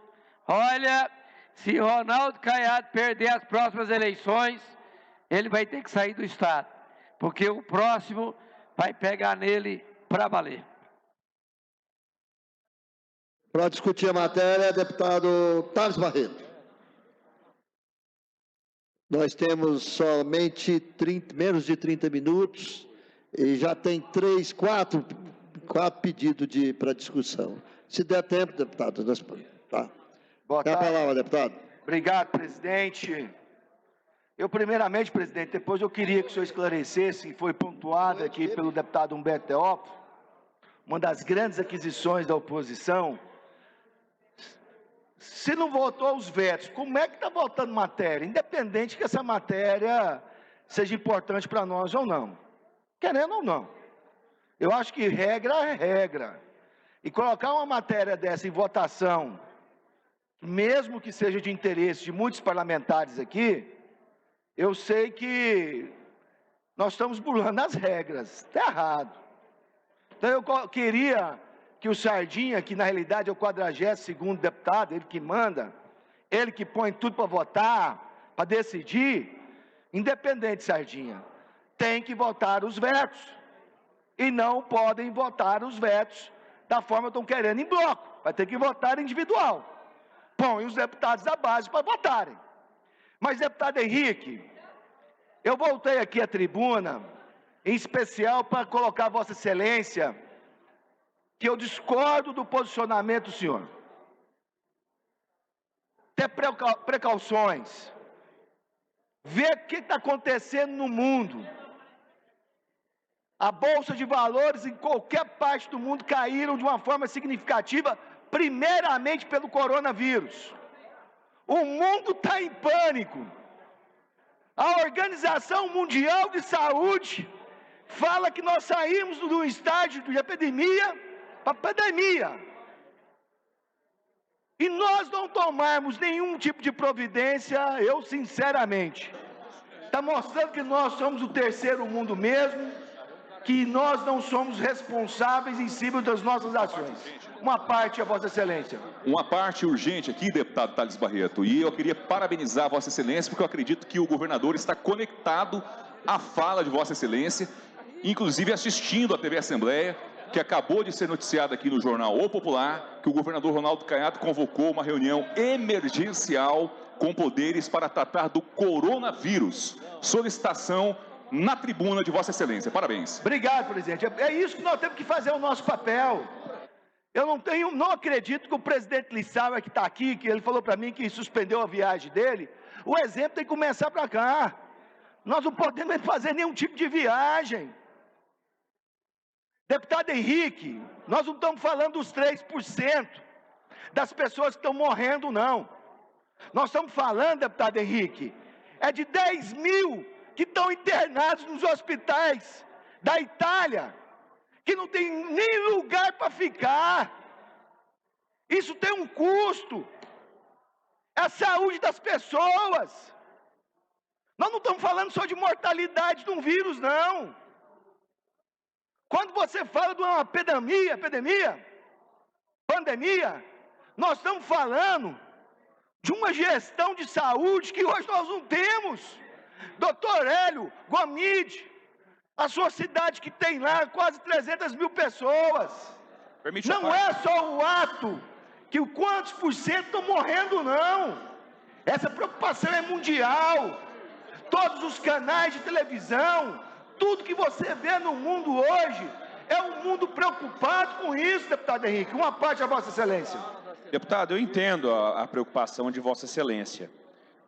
Speaker 3: Olha, se Ronaldo Caiado perder as próximas eleições, ele vai ter que sair do Estado, porque o próximo vai pegar nele para valer.
Speaker 1: Para discutir a matéria, deputado Thales Barreto. Nós temos somente menos de 30 minutos e já tem 4 pedidos para discussão. Se der tempo, deputado, nós... Tá.
Speaker 7: Boa
Speaker 1: tarde. A palavra, deputado.
Speaker 7: Obrigado, presidente. Eu, primeiramente, presidente, depois eu queria que o senhor esclarecesse, foi pontuado aqui pelo deputado Humberto Teófilo, uma das grandes aquisições da oposição. Se não votou os vetos, como é que está votando matéria? Independente que essa matéria seja importante para nós ou não. Querendo ou não. Eu acho que regra é regra. E colocar uma matéria dessa em votação, mesmo que seja de interesse de muitos parlamentares aqui, eu sei que nós estamos burlando as regras. Está errado. Então eu queria que o Sardinha, que na realidade é o 42º deputado, ele que manda, ele que põe tudo para votar, para decidir, independente, Sardinha, tem que votar os vetos. E não podem votar os vetos da forma que estão querendo em bloco. Vai ter que votar individual. Põe os deputados da base para votarem. Mas, deputado Henrique, eu voltei aqui à tribuna, em especial para colocar a Vossa Excelência, que eu discordo do posicionamento do senhor. Ter precauções. Ver o que está acontecendo no mundo. A Bolsa de Valores em qualquer parte do mundo caíram de uma forma significativa, primeiramente pelo coronavírus. O mundo está em pânico. A Organização Mundial de Saúde fala que nós saímos do estágio de epidemia para pandemia. E nós não tomarmos nenhum tipo de providência, eu sinceramente, está mostrando que nós somos o terceiro mundo mesmo, que nós não somos responsáveis em cima das nossas ações. Uma parte, a Vossa Excelência.
Speaker 8: Uma parte urgente aqui, deputado Thales Barreto, e eu queria parabenizar a Vossa Excelência, porque eu acredito que o governador está conectado à fala de Vossa Excelência, inclusive assistindo à TV Assembleia, que acabou de ser noticiado aqui no jornal O Popular, que o governador Ronaldo Caiado convocou uma reunião emergencial com poderes para tratar do coronavírus. Solicitação na tribuna de Vossa Excelência. Parabéns.
Speaker 7: Obrigado, presidente. É isso que nós temos que fazer o nosso papel. Eu não acredito que o presidente Lissauer, que está aqui, que ele falou para mim que suspendeu a viagem dele, o exemplo tem que começar para cá. Nós não podemos fazer nenhum tipo de viagem. Deputado Henrique, nós não estamos falando dos 3%.
Speaker 16: das pessoas que estão morrendo, não. Nós estamos falando, deputado Henrique, é de 10 mil que estão internados nos hospitais da Itália, que não tem nem lugar para ficar. Isso tem um custo. É a saúde das pessoas. Nós não estamos falando só de mortalidade de um vírus, não. Quando você fala de uma pandemia, nós estamos falando de uma gestão de saúde que hoje nós não temos. Doutor Hélio Gomide, a sua cidade que tem lá quase 300 mil pessoas. Não é só o ato que quantos por cento estão morrendo, não. Essa preocupação é mundial. Todos os canais de televisão, tudo que você vê no mundo hoje, é um mundo preocupado com isso, deputado Henrique. Uma parte a Vossa Excelência.
Speaker 2: Deputado, eu entendo a preocupação de Vossa Excelência,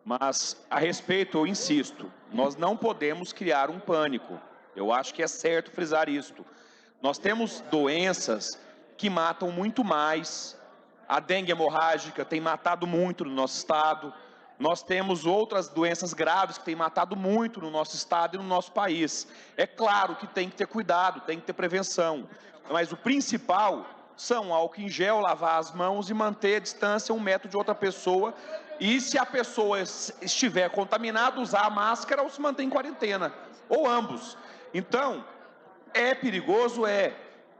Speaker 2: mas a respeito, eu insisto, nós não podemos criar um pânico. Eu acho que é certo frisar isto. Nós temos doenças que matam muito mais. A dengue hemorrágica tem matado muito no nosso estado. Nós temos outras doenças graves que têm matado muito no nosso estado e no nosso país. É claro que tem que ter cuidado, tem que ter prevenção, mas o principal são álcool em gel, lavar as mãos e manter a distância 1 metro de outra pessoa. E se a pessoa estiver contaminada, usar a máscara ou se manter em quarentena, ou ambos. Então, é perigoso,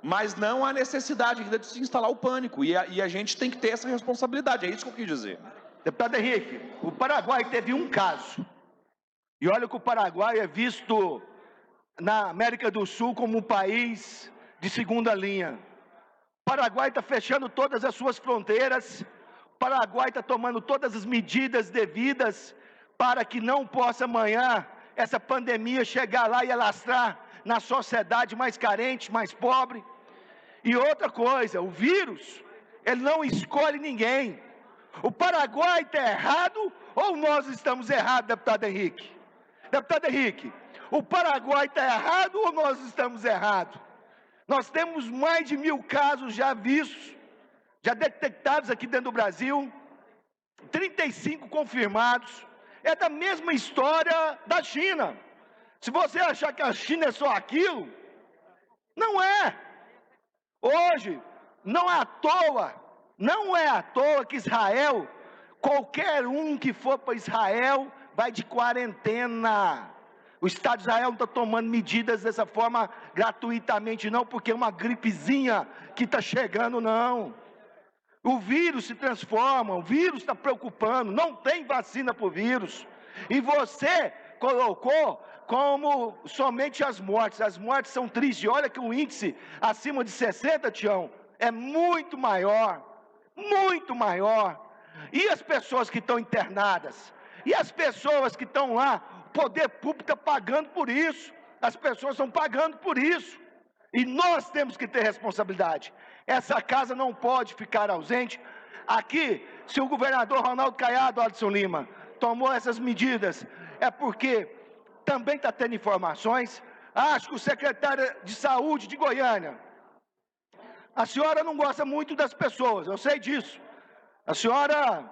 Speaker 2: mas não há necessidade ainda de se instalar o pânico. E a gente tem que ter essa responsabilidade, é isso que eu quis dizer.
Speaker 16: Deputado Henrique, o Paraguai teve um caso. E olha que o Paraguai é visto na América do Sul como um país de segunda linha. O Paraguai está fechando todas as suas fronteiras. O Paraguai está tomando todas as medidas devidas para que não possa amanhã essa pandemia chegar lá e alastrar na sociedade mais carente, mais pobre. E outra coisa, o vírus, ele não escolhe ninguém. O Paraguai está errado ou nós estamos errados, deputado Henrique? Deputado Henrique, o Paraguai está errado ou nós estamos errados? Nós temos mais de 1000 casos já vistos, já detectados aqui dentro do Brasil, 35 confirmados. É da mesma história da China. Se você achar que a China é só aquilo, não é. Hoje, não é à toa que Israel, qualquer um que for para Israel, vai de quarentena. O Estado de Israel não está tomando medidas dessa forma gratuitamente, não, porque é uma gripezinha que está chegando, não. O vírus se transforma, o vírus está preocupando, não tem vacina para o vírus. E você colocou como somente as mortes são tristes. Olha que o índice acima de 60, Tião, é muito maior. Muito maior. E as pessoas que estão internadas? E as pessoas que estão lá? O poder público está pagando por isso. As pessoas estão pagando por isso. E nós temos que ter responsabilidade. Essa casa não pode ficar ausente. Aqui, se o governador Ronaldo Caiado, Alisson Lima, tomou essas medidas, é porque também está tendo informações. Acho que o secretário de Saúde de Goiânia, a senhora não gosta muito das pessoas, eu sei disso. A senhora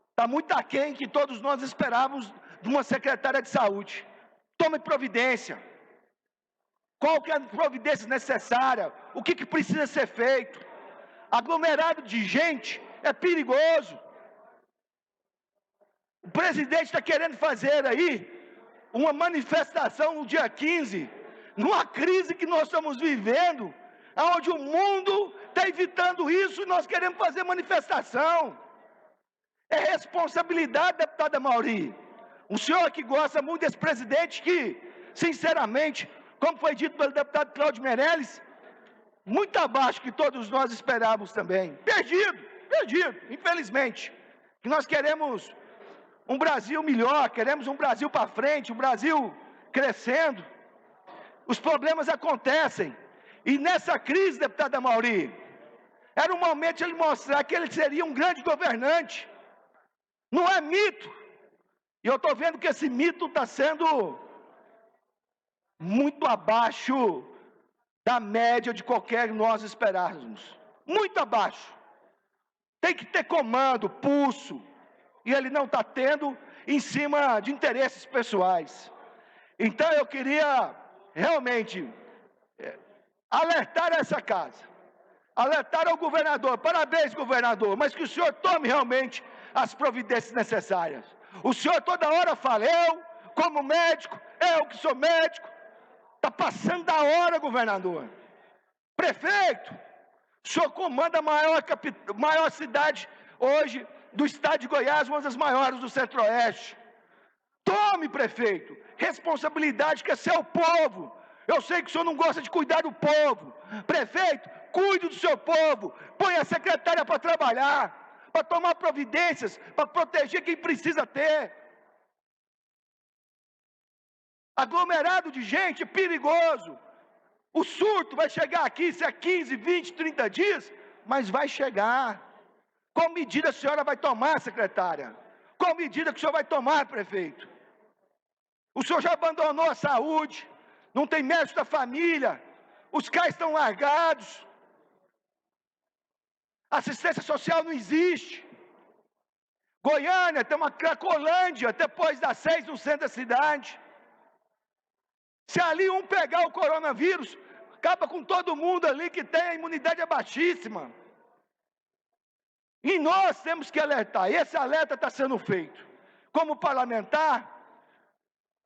Speaker 16: está muito aquém que todos nós esperávamos de uma secretária de saúde. Tome providência. Qual que é a providência necessária? O que precisa ser feito? Aglomerado de gente é perigoso. O presidente está querendo fazer aí uma manifestação no dia 15, numa crise que nós estamos vivendo, onde o mundo está evitando isso e nós queremos fazer manifestação. É responsabilidade, deputada Mauri. Um senhor que gosta muito desse presidente que, sinceramente, como foi dito pelo deputado Cláudio Meirelles, muito abaixo que todos nós esperávamos também. Perdido, infelizmente. Que nós queremos um Brasil melhor, queremos um Brasil para frente, um Brasil crescendo. Os problemas acontecem. E nessa crise, deputada Mauri, era o momento de ele mostrar que ele seria um grande governante. Não é mito. E eu estou vendo que esse mito está sendo muito abaixo da média de qualquer nós esperarmos. Muito abaixo. tem que ter comando, pulso, e ele não está tendo em cima de interesses pessoais. Então eu queria realmente alertar essa casa, alertar ao governador, parabéns governador, mas que o senhor tome realmente as providências necessárias. O senhor toda hora fala, eu como médico, eu que sou médico, está passando da hora, governador. Prefeito, o senhor comanda a maior cidade hoje do estado de Goiás, uma das maiores do Centro-Oeste. Tome, prefeito, responsabilidade que é seu povo. Eu sei que o senhor não gosta de cuidar do povo. Prefeito, cuide do seu povo. Põe a secretária para trabalhar, para tomar providências, para proteger quem precisa ter. Aglomerado de gente é perigoso. O surto vai chegar aqui, se é 15, 20, 30 dias, mas vai chegar. Qual medida a senhora vai tomar, secretária? Qual medida que o senhor vai tomar, prefeito? O senhor já abandonou a saúde, não tem médico da família, os CAIS estão largados, assistência social não existe. Goiânia tem uma Cracolândia depois das 6 no centro da cidade. Se ali um pegar o coronavírus, acaba com todo mundo ali que tem a imunidade baixíssima. E nós temos que alertar, e esse alerta está sendo feito. Como parlamentar,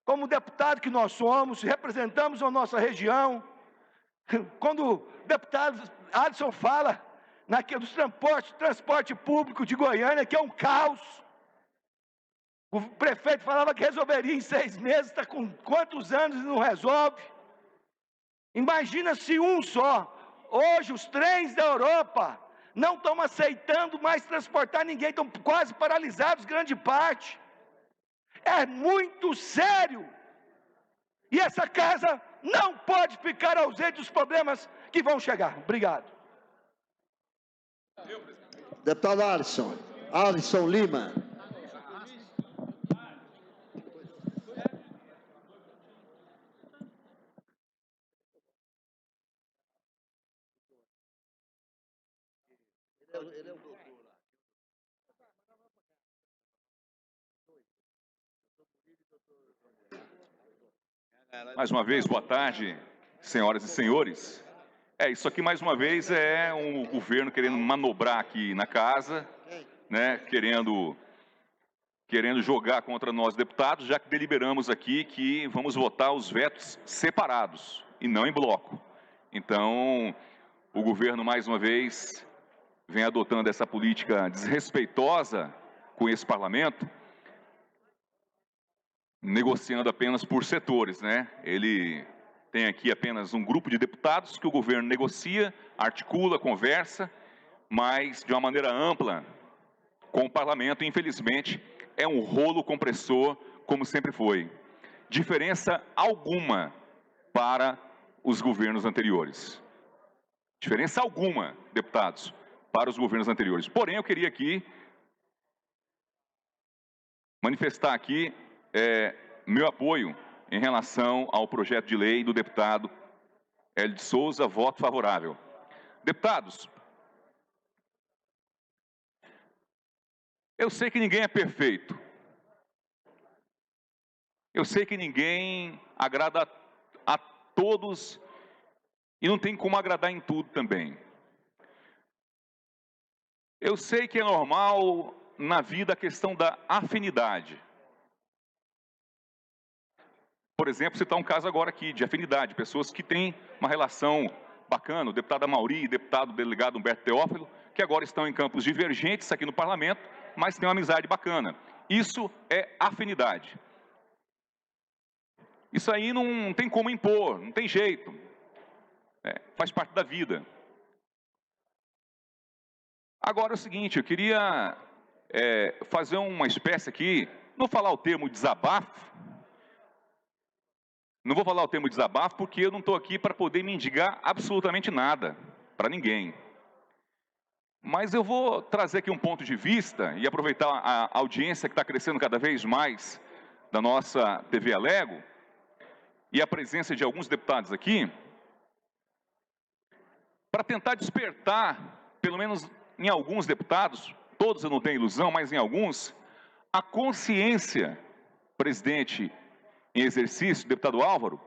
Speaker 16: como deputado que nós somos, representamos a nossa região. Quando o deputado Adson fala dos transporte público de Goiânia, que é um caos. O prefeito falava que resolveria em 6 meses, está com quantos anos e não resolve? Imagina se um só. Hoje os trens da Europa não estão aceitando mais transportar ninguém, estão quase paralisados, grande parte. É muito sério. E essa casa não pode ficar ausente dos problemas que vão chegar. Obrigado.
Speaker 1: Deputado Alisson Lima.
Speaker 8: Mais uma vez, boa tarde, senhoras e senhores. Isso aqui mais uma vez é um governo querendo manobrar aqui na casa, né, querendo jogar contra nós deputados, já que deliberamos aqui que vamos votar os vetos separados e não em bloco. Então, o governo mais uma vez vem adotando essa política desrespeitosa com esse parlamento, negociando apenas por setores, né? Ele tem aqui apenas um grupo de deputados que o governo negocia, articula, conversa, mas de uma maneira ampla com o parlamento. Infelizmente, é um rolo compressor, como sempre foi. Diferença alguma para os governos anteriores. Diferença alguma, deputados, para os governos anteriores. Porém, eu queria aqui manifestar aqui meu apoio em relação ao projeto de lei do deputado Hélio de Souza, voto favorável. Deputados, eu sei que ninguém é perfeito. Eu sei que ninguém agrada a todos e não tem como agradar em tudo também. Eu sei que é normal na vida a questão da afinidade. Por exemplo, citar um caso agora aqui de afinidade, pessoas que têm uma relação bacana, o deputado Amauri e o deputado delegado Humberto Teófilo, que agora estão em campos divergentes aqui no parlamento, mas têm uma amizade bacana. Isso é afinidade. Isso aí não tem como impor, não tem jeito. Faz parte da vida. Agora é o seguinte, eu queria fazer uma espécie aqui, não falar o termo desabafo, não vou falar o termo desabafo porque eu não estou aqui para poder mendigar absolutamente nada, para ninguém. Mas eu vou trazer aqui um ponto de vista e aproveitar a audiência que está crescendo cada vez mais da nossa TV Alego e a presença de alguns deputados aqui, para tentar despertar, pelo menos em alguns deputados, todos eu não tenho ilusão, mas em alguns, a consciência, presidente em exercício, deputado Álvaro,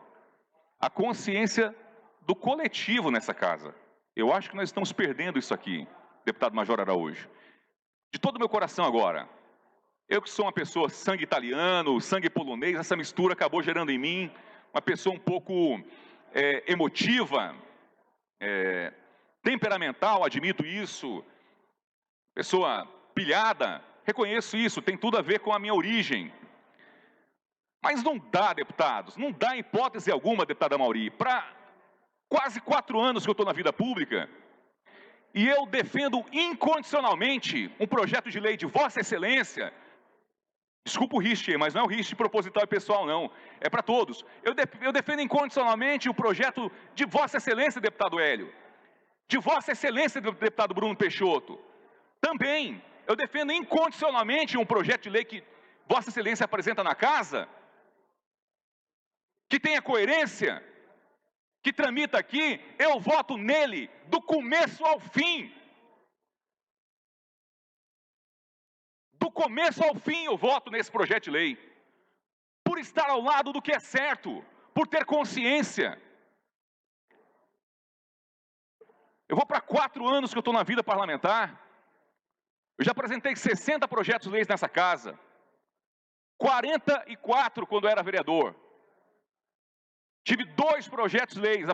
Speaker 8: a consciência do coletivo nessa casa. Eu acho que nós estamos perdendo isso aqui, deputado Major Araújo. De todo o meu coração agora, eu que sou uma pessoa sangue italiano, sangue polonês, essa mistura acabou gerando em mim uma pessoa um pouco emotiva, temperamental, admito isso, pessoa pilhada, reconheço isso, tem tudo a ver com a minha origem. Mas não dá, deputados, não dá hipótese alguma, deputada Mauri, para quase 4 anos que eu estou na vida pública, e eu defendo incondicionalmente um projeto de lei de Vossa Excelência. Desculpa o riste, mas não é o riste proposital e pessoal, não. É para todos. Eu defendo incondicionalmente o projeto de Vossa Excelência, deputado Hélio. De Vossa Excelência, deputado Bruno Peixoto. Também, eu defendo incondicionalmente um projeto de lei que Vossa Excelência apresenta na casa, que tenha coerência, que tramita aqui, eu voto nele do começo ao fim. Do começo ao fim eu voto nesse projeto de lei. Por estar ao lado do que é certo, por ter consciência. Eu vou para 4 anos que eu estou na vida parlamentar. Eu já apresentei 60 projetos de leis nessa casa. 44 quando eu era vereador. Tive 2 projetos de leis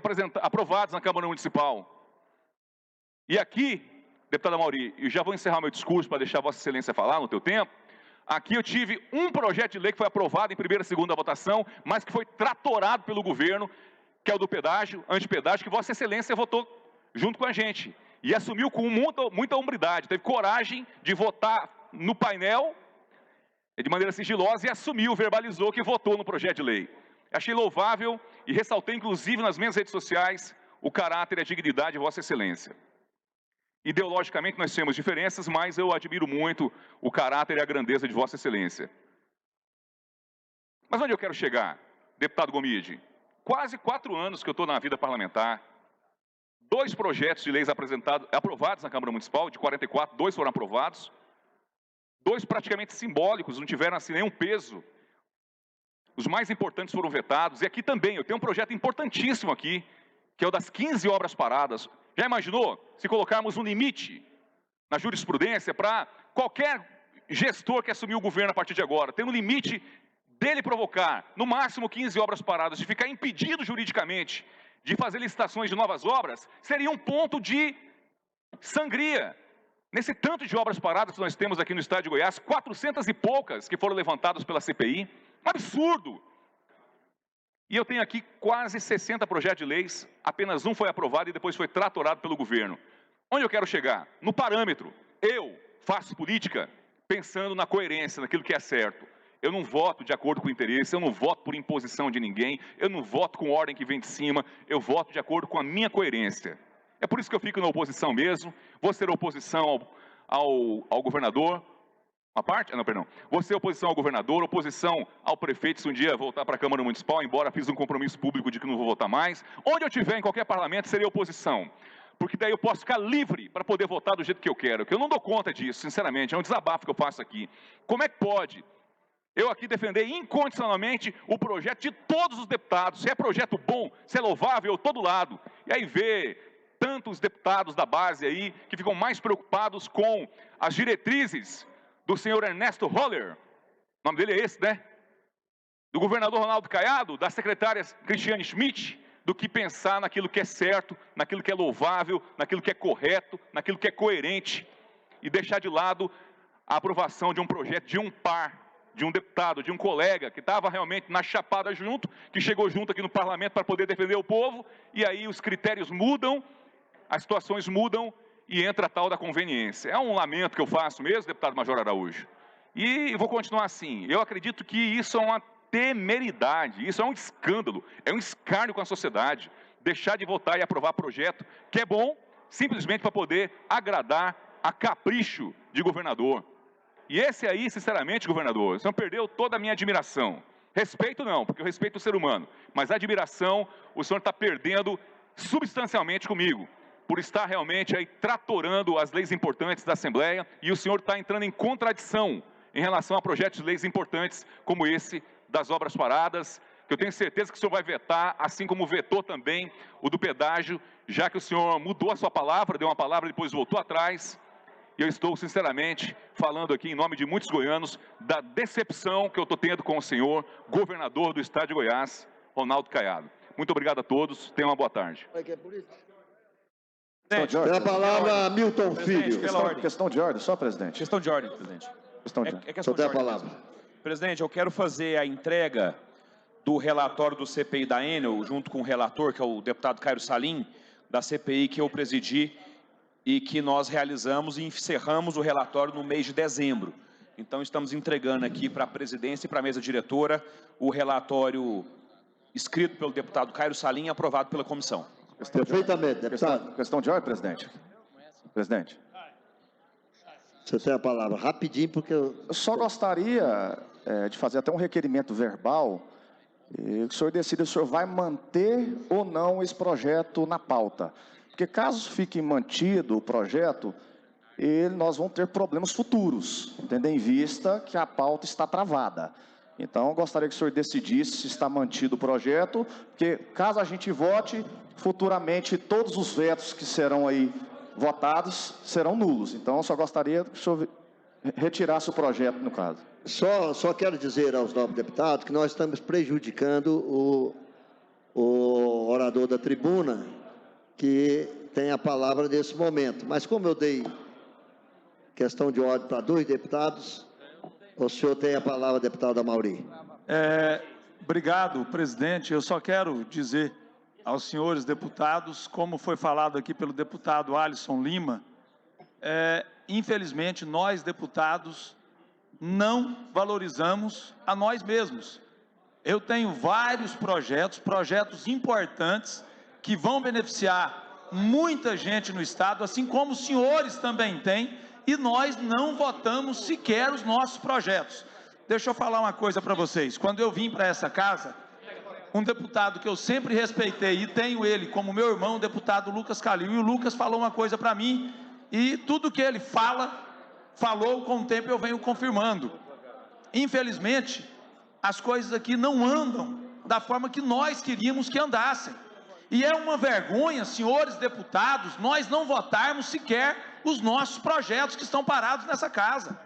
Speaker 8: aprovados na Câmara Municipal. E aqui, deputada Mauri, eu já vou encerrar meu discurso para deixar Vossa Excelência falar no teu tempo. Aqui eu tive um projeto de lei que foi aprovado em primeira e segunda votação, mas que foi tratorado pelo governo, que é o do pedágio, antipedágio, que Vossa Excelência votou junto com a gente. E assumiu com muita hombridade, teve coragem de votar no painel, de maneira sigilosa, e assumiu, verbalizou que votou no projeto de lei. Achei louvável e ressaltei, inclusive, nas minhas redes sociais, o caráter e a dignidade de Vossa Excelência. Ideologicamente nós temos diferenças, mas eu admiro muito o caráter e a grandeza de Vossa Excelência. Mas onde eu quero chegar, deputado Gomide? Quase 4 anos que eu estou na vida parlamentar, 2 projetos de leis aprovados na Câmara Municipal, de 44, 2 foram aprovados, 2 praticamente simbólicos, não tiveram assim nenhum peso. Os mais importantes foram vetados, e aqui também, eu tenho um projeto importantíssimo aqui, que é o das 15 obras paradas. Já imaginou se colocarmos um limite na jurisprudência para qualquer gestor que assumir o governo a partir de agora, tendo um limite dele provocar, no máximo 15 obras paradas, de ficar impedido juridicamente de fazer licitações de novas obras, seria um ponto de sangria. Nesse tanto de obras paradas que nós temos aqui no estado de Goiás, 400 e poucas que foram levantadas pela CPI, um absurdo! E eu tenho aqui quase 60 projetos de leis, apenas um foi aprovado e depois foi tratorado pelo governo. Onde eu quero chegar? No parâmetro. Eu faço política pensando na coerência, naquilo que é certo. Eu não voto de acordo com o interesse, eu não voto por imposição de ninguém, eu não voto com ordem que vem de cima, eu voto de acordo com a minha coerência. É por isso que eu fico na oposição mesmo, vou ser oposição ao governador, vou ser oposição ao governador, oposição ao prefeito se um dia voltar para a Câmara Municipal, embora fiz um compromisso público de que não vou votar mais. Onde eu estiver, em qualquer parlamento, serei oposição. Porque daí eu posso ficar livre para poder votar do jeito que eu quero, que eu não dou conta disso, sinceramente, é um desabafo que eu faço aqui. Como é que pode eu aqui defender incondicionalmente o projeto de todos os deputados? Se é projeto bom, se é louvável, eu estou do lado. E aí ver tantos deputados da base aí que ficam mais preocupados com as diretrizes do senhor Ernesto Roller, o nome dele é esse, né? Do governador Ronaldo Caiado, da secretária Cristiane Schmidt, do que pensar naquilo que é certo, naquilo que é louvável, naquilo que é correto, naquilo que é coerente, e deixar de lado a aprovação de um projeto de um par, de um deputado, de um colega que estava realmente na chapada junto, que chegou junto aqui no parlamento para poder defender o povo, e aí os critérios mudam, as situações mudam, e entra a tal da conveniência. É um lamento que eu faço mesmo, deputado Major Araújo. E vou continuar assim. Eu acredito que isso é uma temeridade, isso é um escândalo, é um escárnio com a sociedade. Deixar de votar e aprovar projeto que é bom, simplesmente para poder agradar a capricho de governador. E esse aí, sinceramente, governador, o senhor perdeu toda a minha admiração. Respeito não, porque eu respeito o ser humano. Mas a admiração, o senhor está perdendo substancialmente comigo. por estar realmente aí tratorando as leis importantes da Assembleia, e o senhor está entrando em contradição em relação a projetos de leis importantes como esse das obras paradas, que eu tenho certeza que o senhor vai vetar, assim como vetou também o do pedágio, já que o senhor mudou a sua palavra, deu uma palavra e depois voltou atrás. E eu estou, sinceramente, falando aqui em nome de muitos goianos, da decepção que eu estou tendo com o senhor, governador do estado de Goiás, Ronaldo Caiado. Muito obrigado a todos, tenham uma boa tarde.
Speaker 1: Tem a palavra Milton Filho.
Speaker 6: Questão de ordem, só, presidente.
Speaker 19: Questão de ordem, presidente.
Speaker 6: Questão de ordem.
Speaker 19: É questão de ordem.
Speaker 1: palavra.
Speaker 19: Presidente, eu quero fazer a entrega do relatório do CPI da Enel, junto com o relator, que é o deputado Cairo Salim, da CPI que eu presidi e que nós realizamos e encerramos o relatório no mês de dezembro. Então, estamos entregando aqui para a presidência e para a mesa diretora o relatório escrito pelo deputado Cairo Salim e aprovado pela comissão.
Speaker 1: Perfeitamente, deputado.
Speaker 6: Questão de ordem, presidente. Presidente.
Speaker 1: Você tem a palavra rapidinho, porque
Speaker 6: eu só gostaria de fazer até um requerimento verbal, e que o senhor decida se o senhor vai manter ou não esse projeto na pauta. Porque caso fique mantido o projeto, nós vamos ter problemas futuros, tendo em vista que a pauta está travada. Então, eu gostaria que o senhor decidisse se está mantido o projeto, porque caso a gente vote, futuramente todos os vetos que serão aí votados serão nulos. Então, eu só gostaria que o senhor retirasse o projeto, no caso.
Speaker 1: Só quero dizer aos novos deputados que nós estamos prejudicando o orador da tribuna, que tem a palavra nesse momento. Mas como eu dei questão de ordem para 2 deputados, o senhor tem a palavra, deputado Amauri.
Speaker 15: Obrigado, presidente. Eu só quero dizer aos senhores deputados, como foi falado aqui pelo deputado Alisson Lima, infelizmente, nós, deputados, não valorizamos a nós mesmos. Eu tenho vários projetos importantes, que vão beneficiar muita gente no Estado, assim como os senhores também têm, e nós não votamos sequer os nossos projetos. Deixa eu falar uma coisa para vocês. Quando eu vim para essa casa, um deputado que eu sempre respeitei, e tenho ele como meu irmão, o deputado Lucas Calil, e o Lucas falou uma coisa para mim, e tudo que ele falou com o tempo eu venho confirmando. Infelizmente, as coisas aqui não andam da forma que nós queríamos que andassem. E é uma vergonha, senhores deputados, nós não votarmos sequer os nossos projetos que estão parados nessa casa.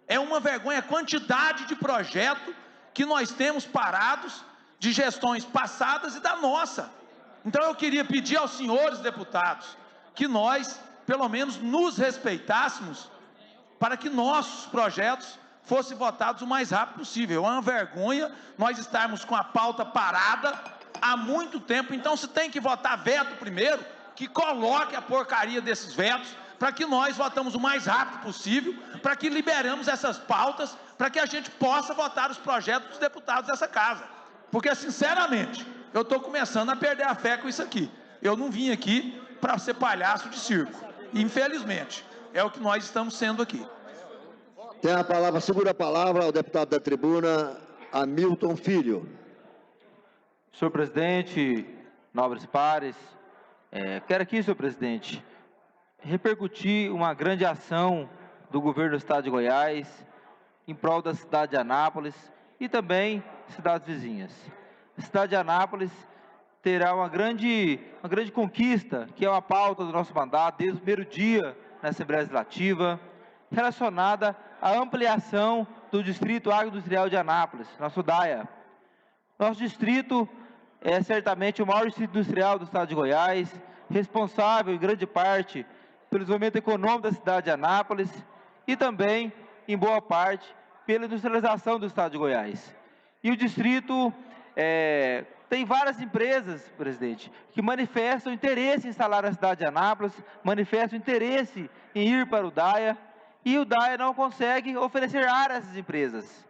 Speaker 15: É uma vergonha a quantidade de projetos que nós temos parados, de gestões passadas e da nossa. Então eu queria pedir aos senhores deputados que nós, pelo menos, nos respeitássemos para que nossos projetos fossem votados o mais rápido possível. É uma vergonha nós estarmos com a pauta parada há muito tempo. Então, se tem que votar veto primeiro, que coloque a porcaria desses vetos, para que nós votamos o mais rápido possível, para que liberamos essas pautas, para que a gente possa votar os projetos dos deputados dessa casa. Porque, sinceramente, eu estou começando a perder a fé com isso aqui. Eu não vim aqui para ser palhaço de circo. Infelizmente, é o que nós estamos sendo aqui.
Speaker 1: Tem a palavra, segura a palavra, ao deputado da tribuna, Hamilton Filho.
Speaker 20: Senhor presidente, nobres pares, quero aqui, senhor presidente, repercutir uma grande ação do governo do estado de Goiás em prol da cidade de Anápolis e também cidades vizinhas. A cidade de Anápolis terá uma grande conquista, que é uma pauta do nosso mandato desde o primeiro dia na Assembleia Legislativa, relacionada à ampliação do Distrito Agroindustrial de Anápolis, nosso DAIA. Nosso distrito é certamente o maior distrito industrial do estado de Goiás, responsável em grande parte pelo desenvolvimento econômico da cidade de Anápolis e também, em boa parte, pela industrialização do estado de Goiás. E o distrito tem várias empresas, presidente, que manifestam interesse em instalar na cidade de Anápolis, manifestam interesse em ir para o DAIA, e o DAIA não consegue oferecer área a essas empresas.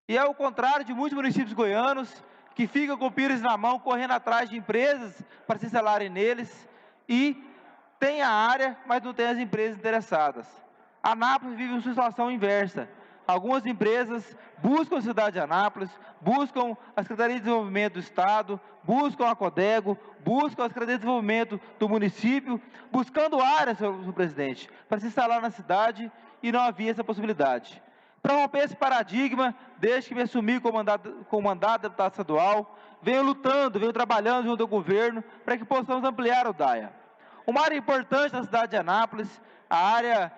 Speaker 20: E é o contrário de muitos municípios goianos, que ficam com o pires na mão, correndo atrás de empresas para se instalarem neles, e tem a área, mas não tem as empresas interessadas. Anápolis vive uma situação inversa. algumas empresas buscam a cidade de Anápolis, buscam a Secretaria de Desenvolvimento do Estado, buscam a Codego, buscam a Secretaria de Desenvolvimento do município, buscando áreas, senhor presidente, para se instalar na cidade, e não havia essa possibilidade. Para romper esse paradigma, desde que me assumi com o mandato de deputado estadual, venho lutando, venho trabalhando junto ao governo para que possamos ampliar o DAIA. Uma área importante da cidade de Anápolis, a área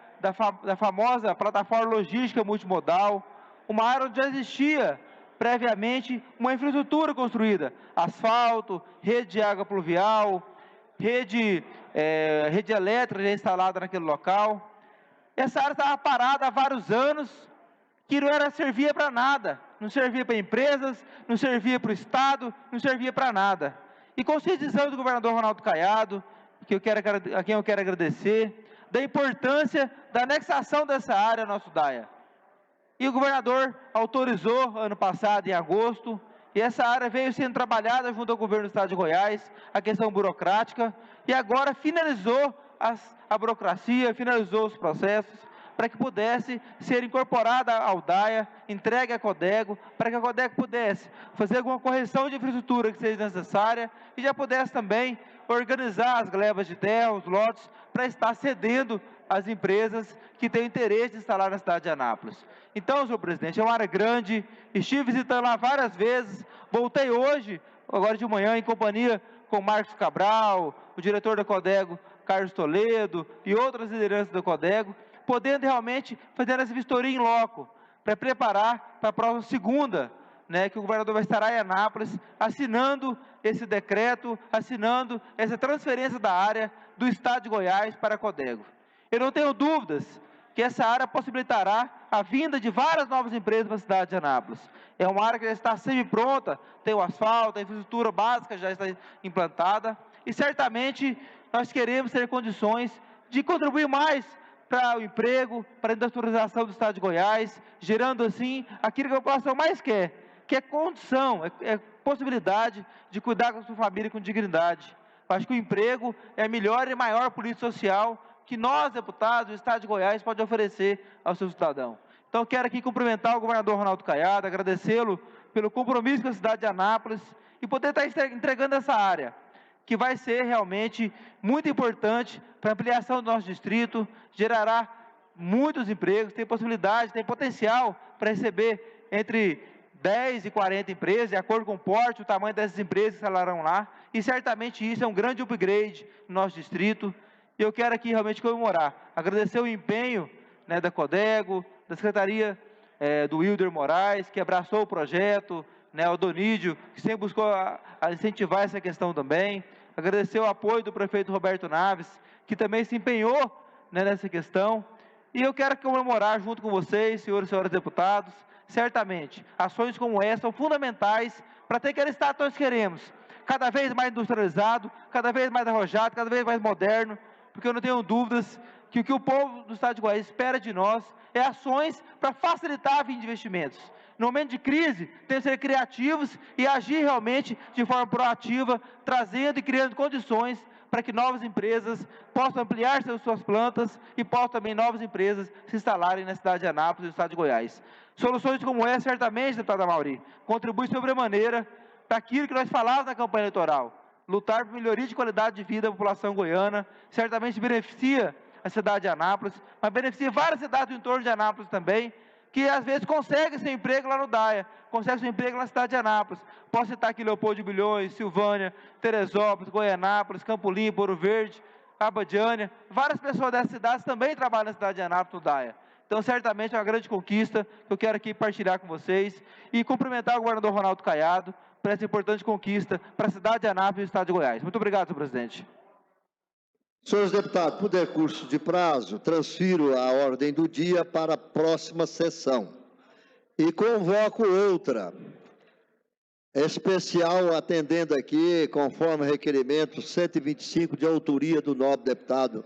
Speaker 20: da famosa plataforma logística multimodal, uma área onde já existia previamente uma infraestrutura construída, asfalto, rede de água pluvial, rede elétrica já instalada naquele local. Essa área estava parada há vários anos, que não servia para nada, não servia para empresas, não servia para o Estado, não servia para nada. E com a decisão do governador Ronaldo Caiado, a quem eu quero agradecer, da importância da anexação dessa área ao nosso DAIA. E o governador autorizou, ano passado, em agosto, e essa área veio sendo trabalhada junto ao governo do Estado de Goiás, a questão burocrática, e agora finalizou a burocracia, finalizou os processos, para que pudesse ser incorporada ao DAIA, entregue à Codego, para que a Codego pudesse fazer alguma correção de infraestrutura que seja necessária e já pudesse também organizar as glebas de terra, os lotes, para estar cedendo às empresas que têm interesse em instalar na cidade de Anápolis. Então, senhor presidente, é uma área grande, estive visitando lá várias vezes, voltei hoje, agora de manhã, em companhia com o Marcos Cabral, o diretor da Codego, Carlos Toledo, e outras lideranças da Codego, podendo realmente fazer essa vistoria em loco, para preparar para a próxima segunda, que o governador vai estar em Anápolis, assinando esse decreto, assinando essa transferência da área do Estado de Goiás para a Codego. Eu não tenho dúvidas que essa área possibilitará a vinda de várias novas empresas para a cidade de Anápolis. É uma área que já está semi-pronta, tem o asfalto, a infraestrutura básica já está implantada, e certamente nós queremos ter condições de contribuir mais para o emprego, para a industrialização do Estado de Goiás, gerando assim aquilo que a população mais quer, que é condição, é possibilidade de cuidar com a sua família com dignidade. Eu acho que o emprego é a melhor e maior política social que nós, deputados do Estado de Goiás, pode oferecer ao seu cidadão. Então, quero aqui cumprimentar o governador Ronaldo Caiado, agradecê-lo pelo compromisso com a cidade de Anápolis e poder estar entregando essa área, que vai ser realmente muito importante para a ampliação do nosso distrito, gerará muitos empregos, tem possibilidade, tem potencial para receber entre 10 e 40 empresas, de acordo com o porte, o tamanho dessas empresas que instalarão lá, e certamente isso é um grande upgrade no nosso distrito, e eu quero aqui realmente comemorar, agradecer o empenho da Codego, da Secretaria do Wilder Moraes, que abraçou o projeto, o Donídio, que sempre buscou a incentivar essa questão também, agradecer o apoio do prefeito Roberto Naves, que também se empenhou nessa questão, e eu quero comemorar junto com vocês, senhores e senhoras deputados, certamente, ações como essa são fundamentais para ter aquele Estado que nós queremos, cada vez mais industrializado, cada vez mais arrojado, cada vez mais moderno, porque eu não tenho dúvidas que o que o povo do Estado de Goiás espera de nós é ações para facilitar a vinda de investimentos. No momento de crise, temos que ser criativos e agir realmente de forma proativa, trazendo e criando condições para que novas empresas possam ampliar suas plantas e possam também novas empresas se instalarem na cidade de Anápolis e no estado de Goiás. Soluções como essa, certamente, deputada Mauri, contribuem sobremaneira para aquilo que nós falávamos na campanha eleitoral, lutar por melhoria de qualidade de vida da população goiana, certamente beneficia a cidade de Anápolis, mas beneficia várias cidades do entorno de Anápolis também, que às vezes conseguem seu emprego lá no DAIA, conseguem seu emprego na cidade de Anápolis. Posso citar aqui Leopoldo de Bulhões, Silvânia, Teresópolis, Goianápolis, Campo Limpo, Ouro Verde, Abadiânia. Várias pessoas dessas cidades também trabalham na cidade de Anápolis, no DAIA. Então, certamente é uma grande conquista que eu quero aqui partilhar com vocês e cumprimentar o governador Ronaldo Caiado por essa importante conquista para a cidade de Anápolis e o estado de Goiás. Muito obrigado, senhor presidente.
Speaker 1: Senhores deputados, por decurso de prazo, transfiro a ordem do dia para a próxima sessão e convoco outra especial, atendendo aqui, conforme requerimento 125, de autoria do nobre deputado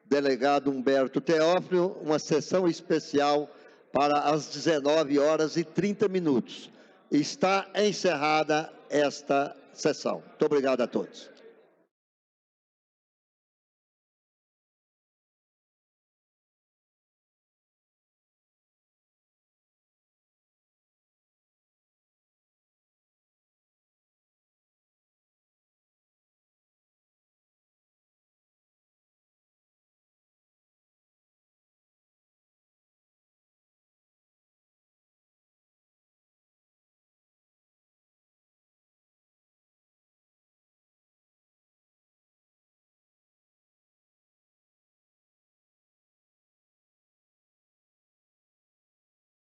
Speaker 1: delegado Humberto Teófilo, uma sessão especial para as 19h30. Está encerrada esta sessão. Muito obrigado a todos.